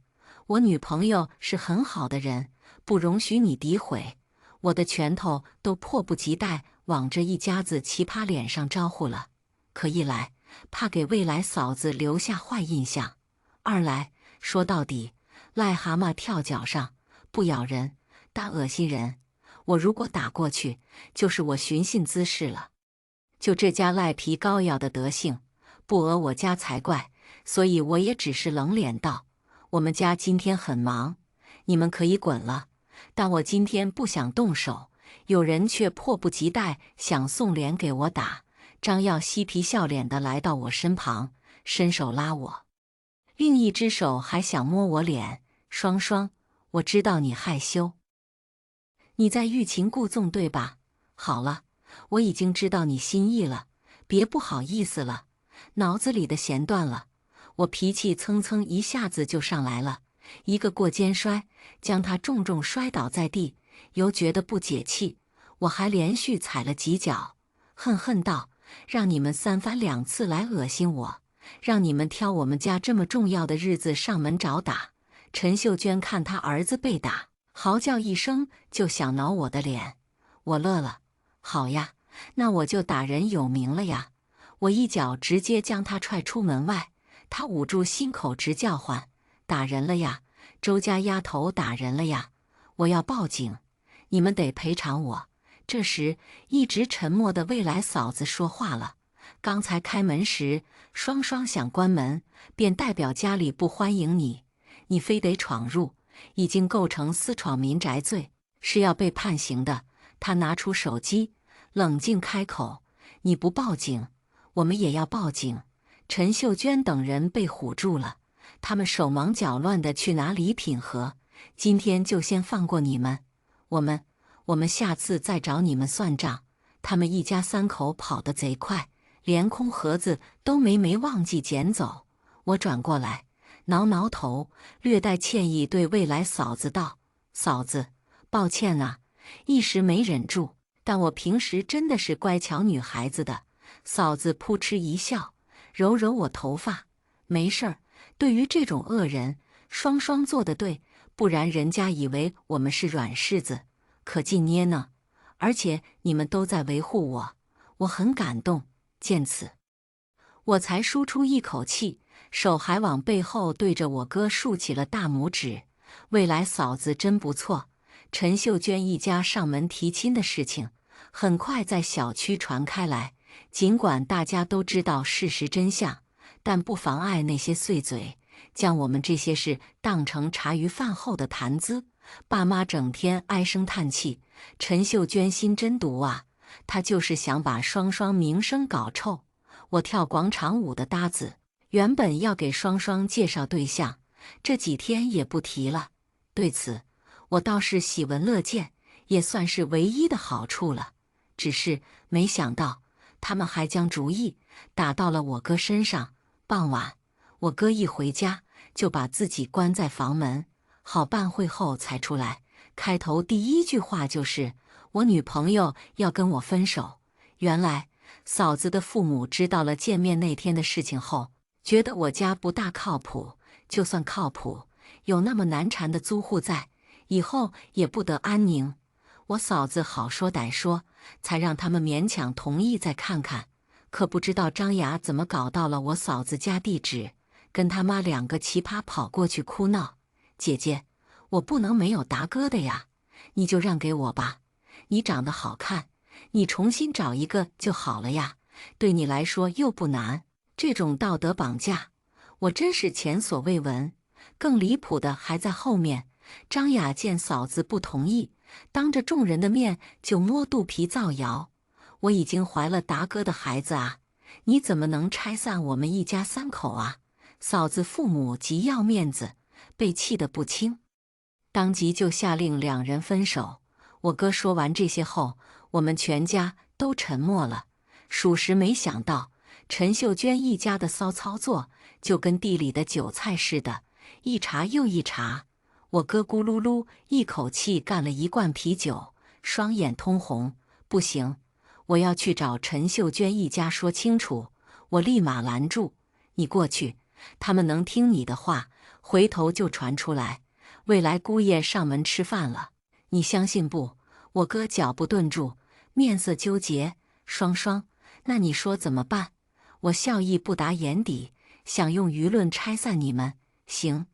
我女朋友是很好的人，不容许你诋毁。”我的拳头都迫不及待往这一家子奇葩脸上招呼了。可一来，怕给未来嫂子留下坏印象；二来，说到底，癞蛤蟆跳脚上不咬人，但恶心人。我如果打过去，就是我寻衅滋事了。就这家赖皮膏药的德行，不讹我家才怪。所以我也只是冷脸道：“我们家今天很忙，你们可以滚了。但我今天不想动手。”有人却迫不及待想送脸给我打。张耀嬉皮笑脸地来到我身旁，伸手拉我，另一只手还想摸我脸。双双，我知道你害羞，你在欲擒故纵对吧？好了，我已经知道你心意了，别不好意思了。脑子里的弦断了，我脾气蹭蹭一下子就上来了，一个过肩摔，将他重重摔倒在地。又觉得不解气，我还连续踩了几脚，恨恨道：“让你们3番2次来恶心我，让你们挑我们家这么重要的日子上门找打。”陈秀娟看她儿子被打，嚎叫一声就想挠我的脸。我乐了：“好呀，那我就打人有名了呀！”我一脚直接将他踹出门外，他捂住心口直叫唤：“打人了呀！周家丫头打人了呀！我要报警！你们得赔偿我！”这时，一直沉默的未来嫂子说话了：“刚才开门时，双双想关门，便代表家里不欢迎你，你非得闯入，已经构成私闯民宅罪，是要被判刑的。”他拿出手机，冷静开口：“你不报警，我们也要报警。”陈秀娟等人被唬住了，他们手忙脚乱地去拿礼品盒。今天就先放过你们，我们下次再找你们算账。他们一家3口跑得贼快，连空盒子都没忘记捡走。我转过来，挠挠头，略带歉意对未来嫂子道：“嫂子，抱歉啊，一时没忍住。”但我平时真的是乖巧女孩子的。嫂子扑哧一笑，揉揉我头发，没事儿。对于这种恶人，双双做得对，不然人家以为我们是软柿子，可劲捏呢。而且你们都在维护我，我很感动。见此，我才舒出一口气，手还往背后对着我哥竖起了大拇指。未来嫂子真不错。陈秀娟一家上门提亲的事情，很快在小区传开来。尽管大家都知道事实真相，但不妨碍那些碎嘴将我们这些事当成茶余饭后的谈资。爸妈整天唉声叹气，陈秀娟心真毒啊！她就是想把双双名声搞臭。我跳广场舞的搭子原本要给双双介绍对象，这几天也不提了。对此，我倒是喜闻乐见，也算是唯一的好处了。只是没想到，他们还将主意打到了我哥身上。傍晚，我哥一回家就把自己关在房门，好半会后才出来。开头第一句话就是我女朋友要跟我分手。原来嫂子的父母知道了见面那天的事情后，觉得我家不大靠谱，就算靠谱，有那么难缠的租户在，以后也不得安宁。我嫂子好说歹说，才让他们勉强同意再看看。可不知道张雅怎么搞到了我嫂子家地址，跟他妈两个奇葩跑过去哭闹：“姐姐，我不能没有达哥的呀，你就让给我吧。你长得好看，你重新找一个就好了呀，对你来说又不难。”这种道德绑架，我真是前所未闻。更离谱的还在后面。张雅见嫂子不同意，当着众人的面就摸肚皮造谣：“我已经怀了达哥的孩子啊，你怎么能拆散我们一家三口啊？”嫂子父母极要面子，被气得不轻，当即就下令两人分手。我哥说完这些后，我们全家都沉默了。属实没想到，陈秀娟一家的骚操作就跟地里的韭菜似的，一茬又一茬。我哥咕噜噜一口气干了一罐啤酒，双眼通红。不行，我要去找陈秀娟一家说清楚。我立马拦住：“你过去，他们能听你的话，回头就传出来，未来姑爷上门吃饭了，你相信不？”我哥脚步顿住，面色纠结：“双双，那你说怎么办？”我笑意不达眼底，想用舆论拆散你们。行，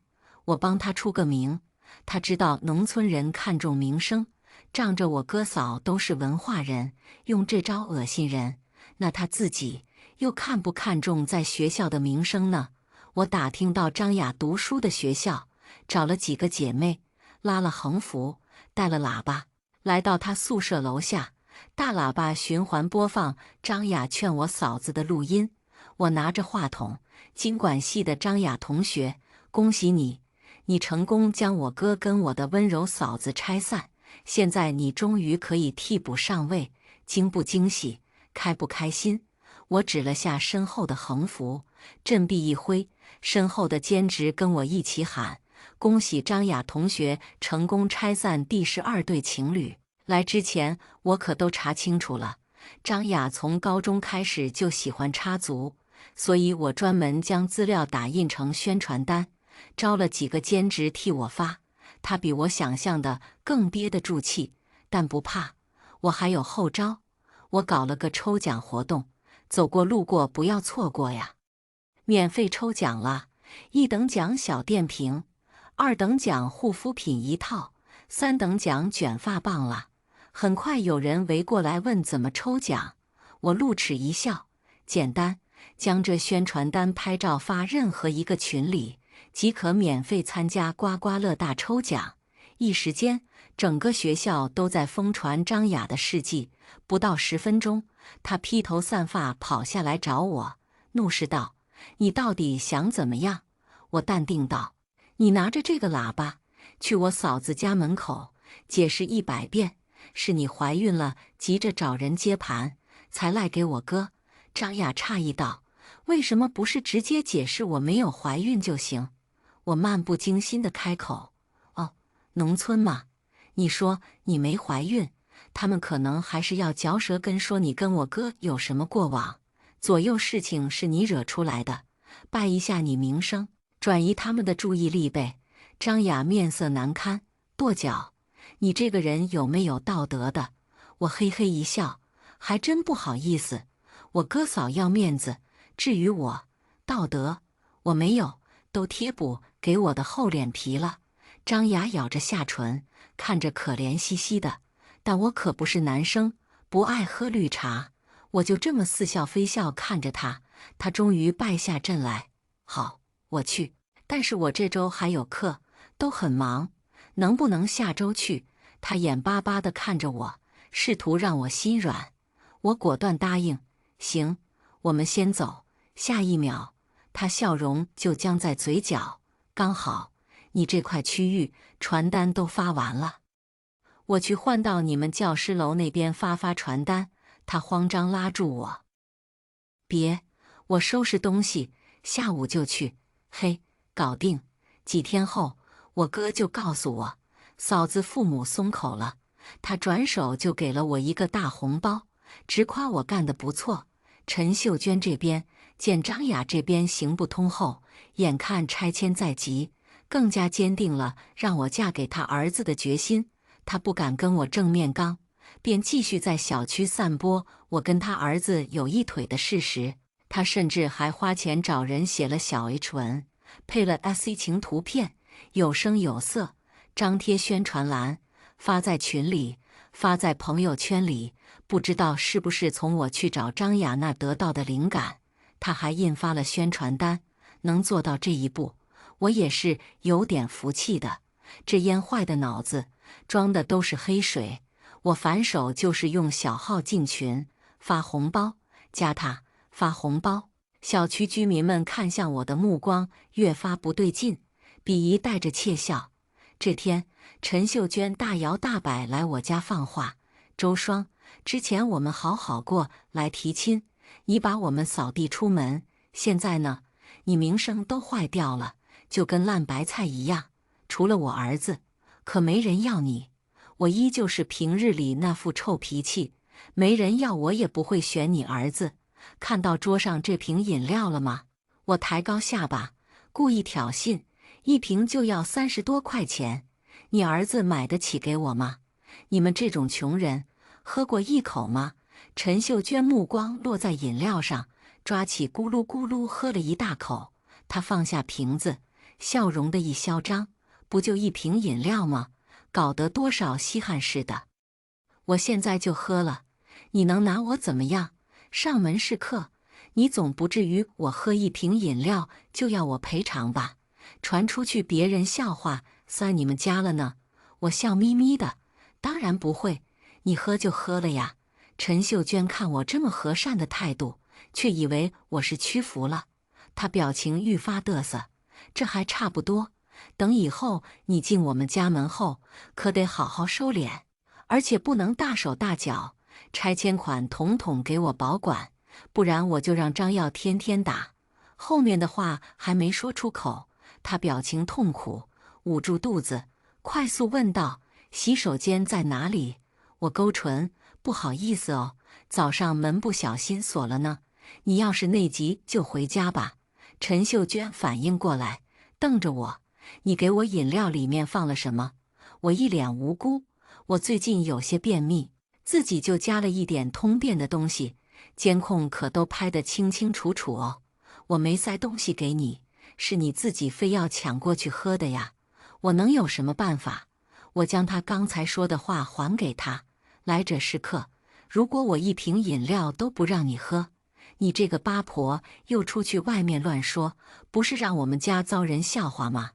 我帮他出个名。他知道农村人看重名声，仗着我哥嫂都是文化人，用这招恶心人。那他自己又看不看重在学校的名声呢？我打听到张雅读书的学校，找了几个姐妹，拉了横幅，带了喇叭，来到她宿舍楼下，大喇叭循环播放张雅劝我嫂子的录音。我拿着话筒：“经管系的张雅同学，恭喜你！你成功将我哥跟我的温柔嫂子拆散，现在你终于可以替补上位，惊不惊喜？开不开心？”我指了下身后的横幅，振臂一挥，身后的兼职跟我一起喊：“恭喜张雅同学成功拆散第12对情侣！”来之前我可都查清楚了，张雅从高中开始就喜欢插足，所以我专门将资料打印成宣传单，招了几个兼职替我发。他比我想象的更憋得住气，但不怕，我还有后招。我搞了个抽奖活动，走过路过不要错过呀！免费抽奖了，1等奖小电瓶，2等奖护肤品1套，3等奖卷发棒了。很快有人围过来问怎么抽奖，我露齿一笑：“简单，将这宣传单拍照发任何一个群里，即可免费参加刮刮乐大抽奖。”一时间，整个学校都在疯传张雅的事迹。不到10分钟，他披头散发跑下来找我，怒视道：“你到底想怎么样？”我淡定道：“你拿着这个喇叭，去我嫂子家门口解释100遍，是你怀孕了，急着找人接盘，才赖给我哥。”张雅诧异道：“为什么不是直接解释我没有怀孕就行？”我漫不经心地开口：“哦，农村嘛，你说你没怀孕，他们可能还是要嚼舌根说你跟我哥有什么过往，左右事情是你惹出来的，败一下你名声，转移他们的注意力呗。张雅面色难堪，跺脚：“你这个人有没有道德的？”我嘿嘿一笑，还真不好意思，我哥嫂要面子，至于我，道德我没有，都贴补给我的厚脸皮了。张雅咬着下唇，看着可怜兮兮的，但我可不是男生，不爱喝绿茶。我就这么似笑非笑看着他，他终于败下阵来。好，我去，但是我这周还有课，都很忙，能不能下周去？他眼巴巴地看着我，试图让我心软。我果断答应，行，我们先走。下一秒，他笑容就僵在嘴角。刚好，你这块区域传单都发完了，我去换到你们教师楼那边发传单。他慌张拉住我，别，我收拾东西，下午就去。嘿，搞定。几天后，我哥就告诉我，嫂子父母松口了，他转手就给了我一个大红包，直夸我干得不错。陈秀娟这边见张雅这边行不通后，眼看拆迁在即，更加坚定了让我嫁给他儿子的决心。他不敢跟我正面刚，便继续在小区散播我跟他儿子有一腿的事实。他甚至还花钱找人写了小 H 文，配了 SE 情图片，有声有色，张贴宣传栏，发在群里，发在朋友圈里。不知道是不是从我去找张雅那得到的灵感，他还印发了宣传单。能做到这一步，我也是有点服气的。这烟坏的脑子，装的都是黑水。我反手就是用小号进群，发红包，加他，发红包。小区居民们看向我的目光越发不对劲，鄙夷带着窃笑。这天，陈秀娟大摇大摆来我家放话：“周双，之前我们好好过来提亲，你把我们扫地出门，现在呢，你名声都坏掉了，就跟烂白菜一样。除了我儿子，可没人要你。我依旧是平日里那副臭脾气，没人要我也不会选你儿子。看到桌上这瓶饮料了吗？”我抬高下巴，故意挑衅：“一瓶就要30多块钱，你儿子买得起给我吗？你们这种穷人，喝过一口吗？”陈秀娟目光落在饮料上，抓起咕噜咕噜喝了一大口。她放下瓶子，笑容的一嚣张：“不就一瓶饮料吗？搞得多少稀罕似的。我现在就喝了，你能拿我怎么样？上门是客，你总不至于我喝一瓶饮料就要我赔偿吧？传出去别人笑话算你们家了呢。”我笑眯眯的：“当然不会，你喝就喝了呀。”陈秀娟看我这么和善的态度，却以为我是屈服了，她表情愈发得瑟：“这还差不多，等以后你进我们家门后，可得好好收敛，而且不能大手大脚，拆迁款统统给我保管，不然我就让张耀天天打。”后面的话还没说出口，他表情痛苦，捂住肚子，快速问道：“洗手间在哪里？”我勾唇：“不好意思哦，早上门不小心锁了呢。你要是内急就回家吧。”陈秀娟反应过来，瞪着我：“你给我饮料里面放了什么？”我一脸无辜：“我最近有些便秘，自己就加了一点通便的东西，监控可都拍得清清楚楚哦。我没塞东西给你，是你自己非要抢过去喝的呀。我能有什么办法？”我将他刚才说的话还给他：“来者是客，如果我一瓶饮料都不让你喝，你这个八婆又出去外面乱说，不是让我们家遭人笑话吗？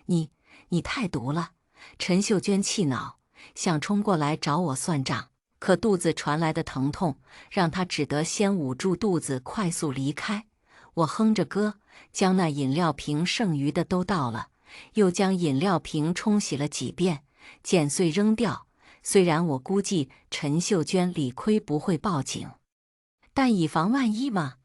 你太毒了！”陈秀娟气恼，想冲过来找我算账，可肚子传来的疼痛让她只得先捂住肚子快速离开。我哼着歌，将那饮料瓶剩余的都倒了，又将饮料瓶冲洗了几遍，剪碎扔掉。虽然我估计陈秀娟理亏不会报警，但以防万一嘛。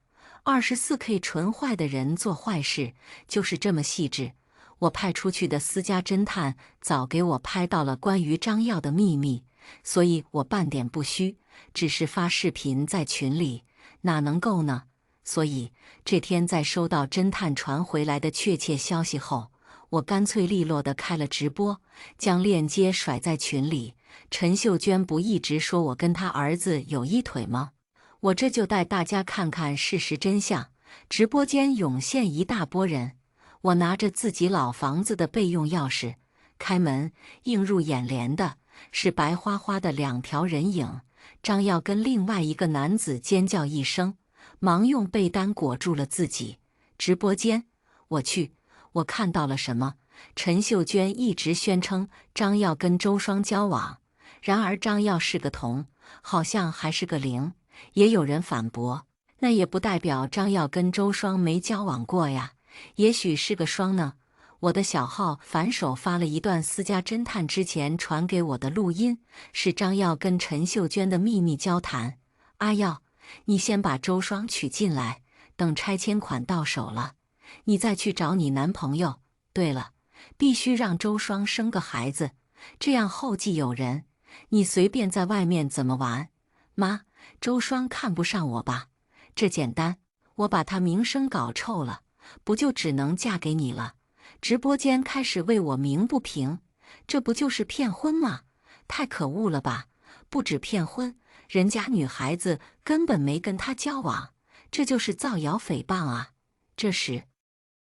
24K 纯坏的人做坏事就是这么细致。我派出去的私家侦探早给我拍到了关于张耀的秘密，所以我半点不虚，只是发视频在群里，哪能够呢？所以这天在收到侦探传回来的确切消息后，我干脆利落地开了直播，将链接甩在群里。陈秀娟不一直说我跟她儿子有一腿吗？我这就带大家看看事实真相。直播间涌现一大波人，我拿着自己老房子的备用钥匙，开门，映入眼帘的是白花花的2条人影。张耀跟另外一个男子尖叫一声，忙用被单裹住了自己。直播间，我去，我看到了什么？陈秀娟一直宣称张耀跟周双交往，然而张耀是个同，好像还是个零。也有人反驳，那也不代表张耀跟周双没交往过呀，也许是个双呢。我的小号反手发了一段私家侦探之前传给我的录音，是张耀跟陈秀娟的秘密交谈。阿耀，你先把周双娶进来，等拆迁款到手了，你再去找你男朋友。对了，必须让周双生个孩子，这样后继有人。你随便在外面怎么玩。妈，周双看不上我吧？这简单，我把她名声搞臭了，不就只能嫁给你了？直播间开始为我鸣不平，这不就是骗婚吗？太可恶了吧！不止骗婚，人家女孩子根本没跟他交往，这就是造谣诽谤啊！这时，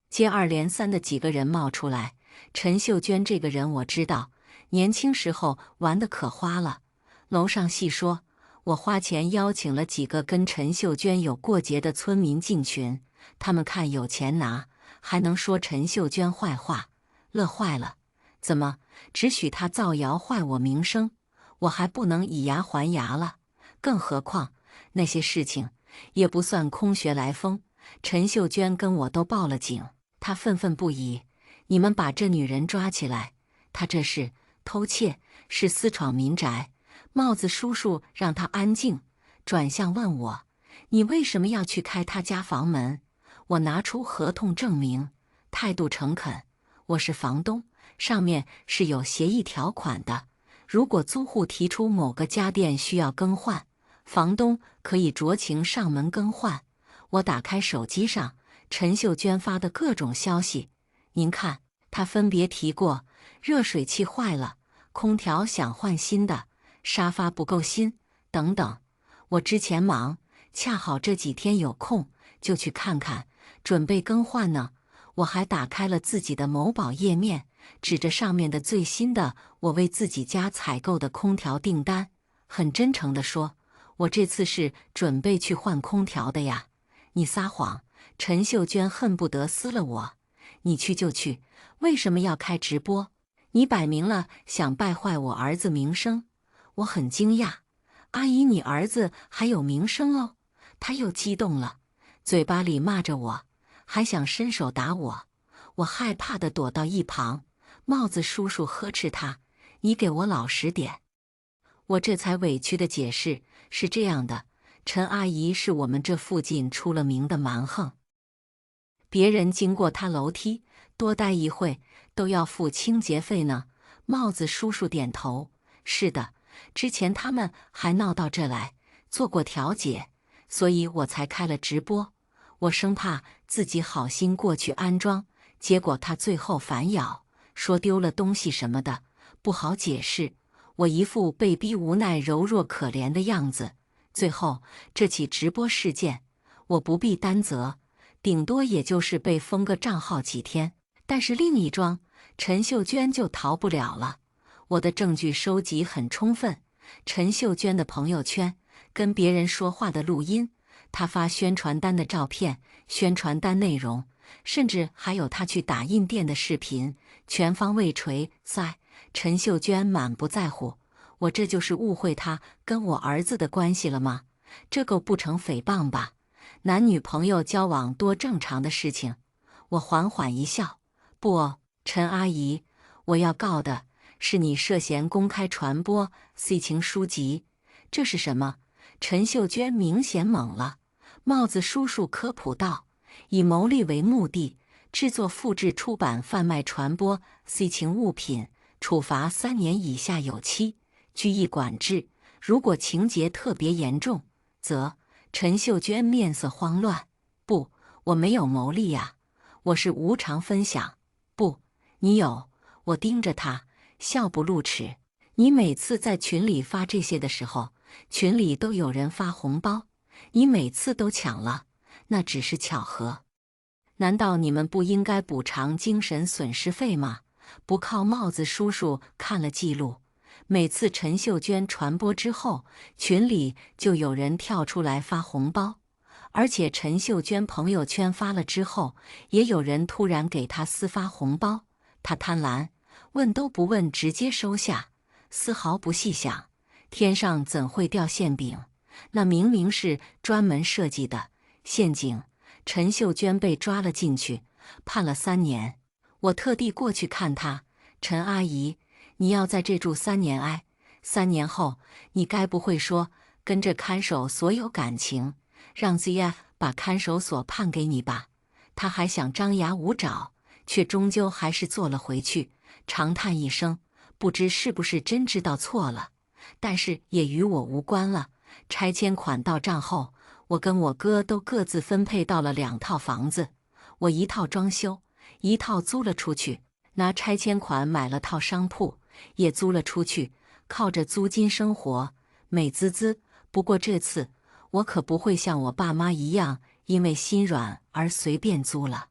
接二连三的几个人冒出来。陈秀娟这个人我知道，年轻时候玩得可花了。楼上细说，我花钱邀请了几个跟陈秀娟有过节的村民进群，他们看有钱拿，还能说陈秀娟坏话，乐坏了。怎么只许他造谣坏我名声，我还不能以牙还牙了？更何况那些事情也不算空穴来风，陈秀娟跟我都报了警，她愤愤不已。你们把这女人抓起来，她这是偷窃，是私闯民宅。帽子叔叔让她安静，转向问我，你为什么要去开她家房门？我拿出合同证明，态度诚恳，我是房东，上面是有协议条款的，如果租户提出某个家电需要更换，房东可以酌情上门更换。我打开手机上陈秀娟发的各种消息，您看，她分别提过热水器坏了，空调想换新的，沙发不够新等等。我之前忙，恰好这几天有空，就去看看，准备更换呢。我还打开了自己的某宝页面，指着上面的最新的我为自己家采购的空调订单，很真诚地说，我这次是准备去换空调的呀。你撒谎！陈秀娟恨不得撕了我。你去就去，为什么要开直播？你摆明了想败坏我儿子名声。我很惊讶，阿姨，你儿子还有名声哦？他又激动了，嘴巴里骂着我，还想伸手打我。我害怕地躲到一旁，帽子叔叔呵斥他：“你给我老实点。”我这才委屈地解释：“是这样的，陈阿姨是我们这附近出了名的蛮横，别人经过她楼梯多待一会都要付清洁费呢。”帽子叔叔点头：“是的，之前他们还闹到这来，做过调解，所以我才开了直播。我生怕自己好心过去安装，结果他最后反咬，说丢了东西什么的，不好解释。我一副被逼无奈、柔弱可怜的样子。最后这起直播事件，我不必担责，顶多也就是被封个账号几天。但是另一桩，陈秀娟就逃不了了。我的证据收集很充分，陈秀娟的朋友圈跟别人说话的录音，她发宣传单的照片，宣传单内容，甚至还有她去打印店的视频，全方位锤塞。陈秀娟满不在乎，我这就是误会她跟我儿子的关系了吗？这够不成诽谤吧？男女朋友交往多正常的事情。我缓缓一笑，不哦，陈阿姨，我要告的是你涉嫌公开传播色情书籍。这是什么？陈秀娟明显懵了。帽子叔叔科普道，以牟利为目的，制作、复制、出版、贩卖、传播色情物品，处罚3年以下有期，拘役管制。如果情节特别严重，则……陈秀娟面色慌乱。不，我没有牟利呀，我是无偿分享。不，你有。我盯着她，笑不露齿。你每次在群里发这些的时候，群里都有人发红包，你每次都抢了，那只是巧合。难道你们不应该补偿精神损失费吗？不靠帽子叔叔看了记录，每次陈秀娟传播之后，群里就有人跳出来发红包，而且陈秀娟朋友圈发了之后，也有人突然给她私发红包。她贪婪，问都不问直接收下，丝毫不细想，天上怎会掉馅饼？那明明是专门设计的陷阱。陈秀娟被抓了进去，判了3年。我特地过去看她，陈阿姨，你要在这住3年哎，3年后你该不会说跟着看守所有感情，让 ZF 把看守所判给你吧？她还想张牙舞爪，却终究还是坐了回去，长叹一声，不知是不是真知道错了，但是也与我无关了。拆迁款到账后，我跟我哥都各自分配到了2套房子，我1套装修，1套租了出去，拿拆迁款买了套商铺，也租了出去，靠着租金生活，美滋滋。不过这次我可不会像我爸妈一样，因为心软而随便租了。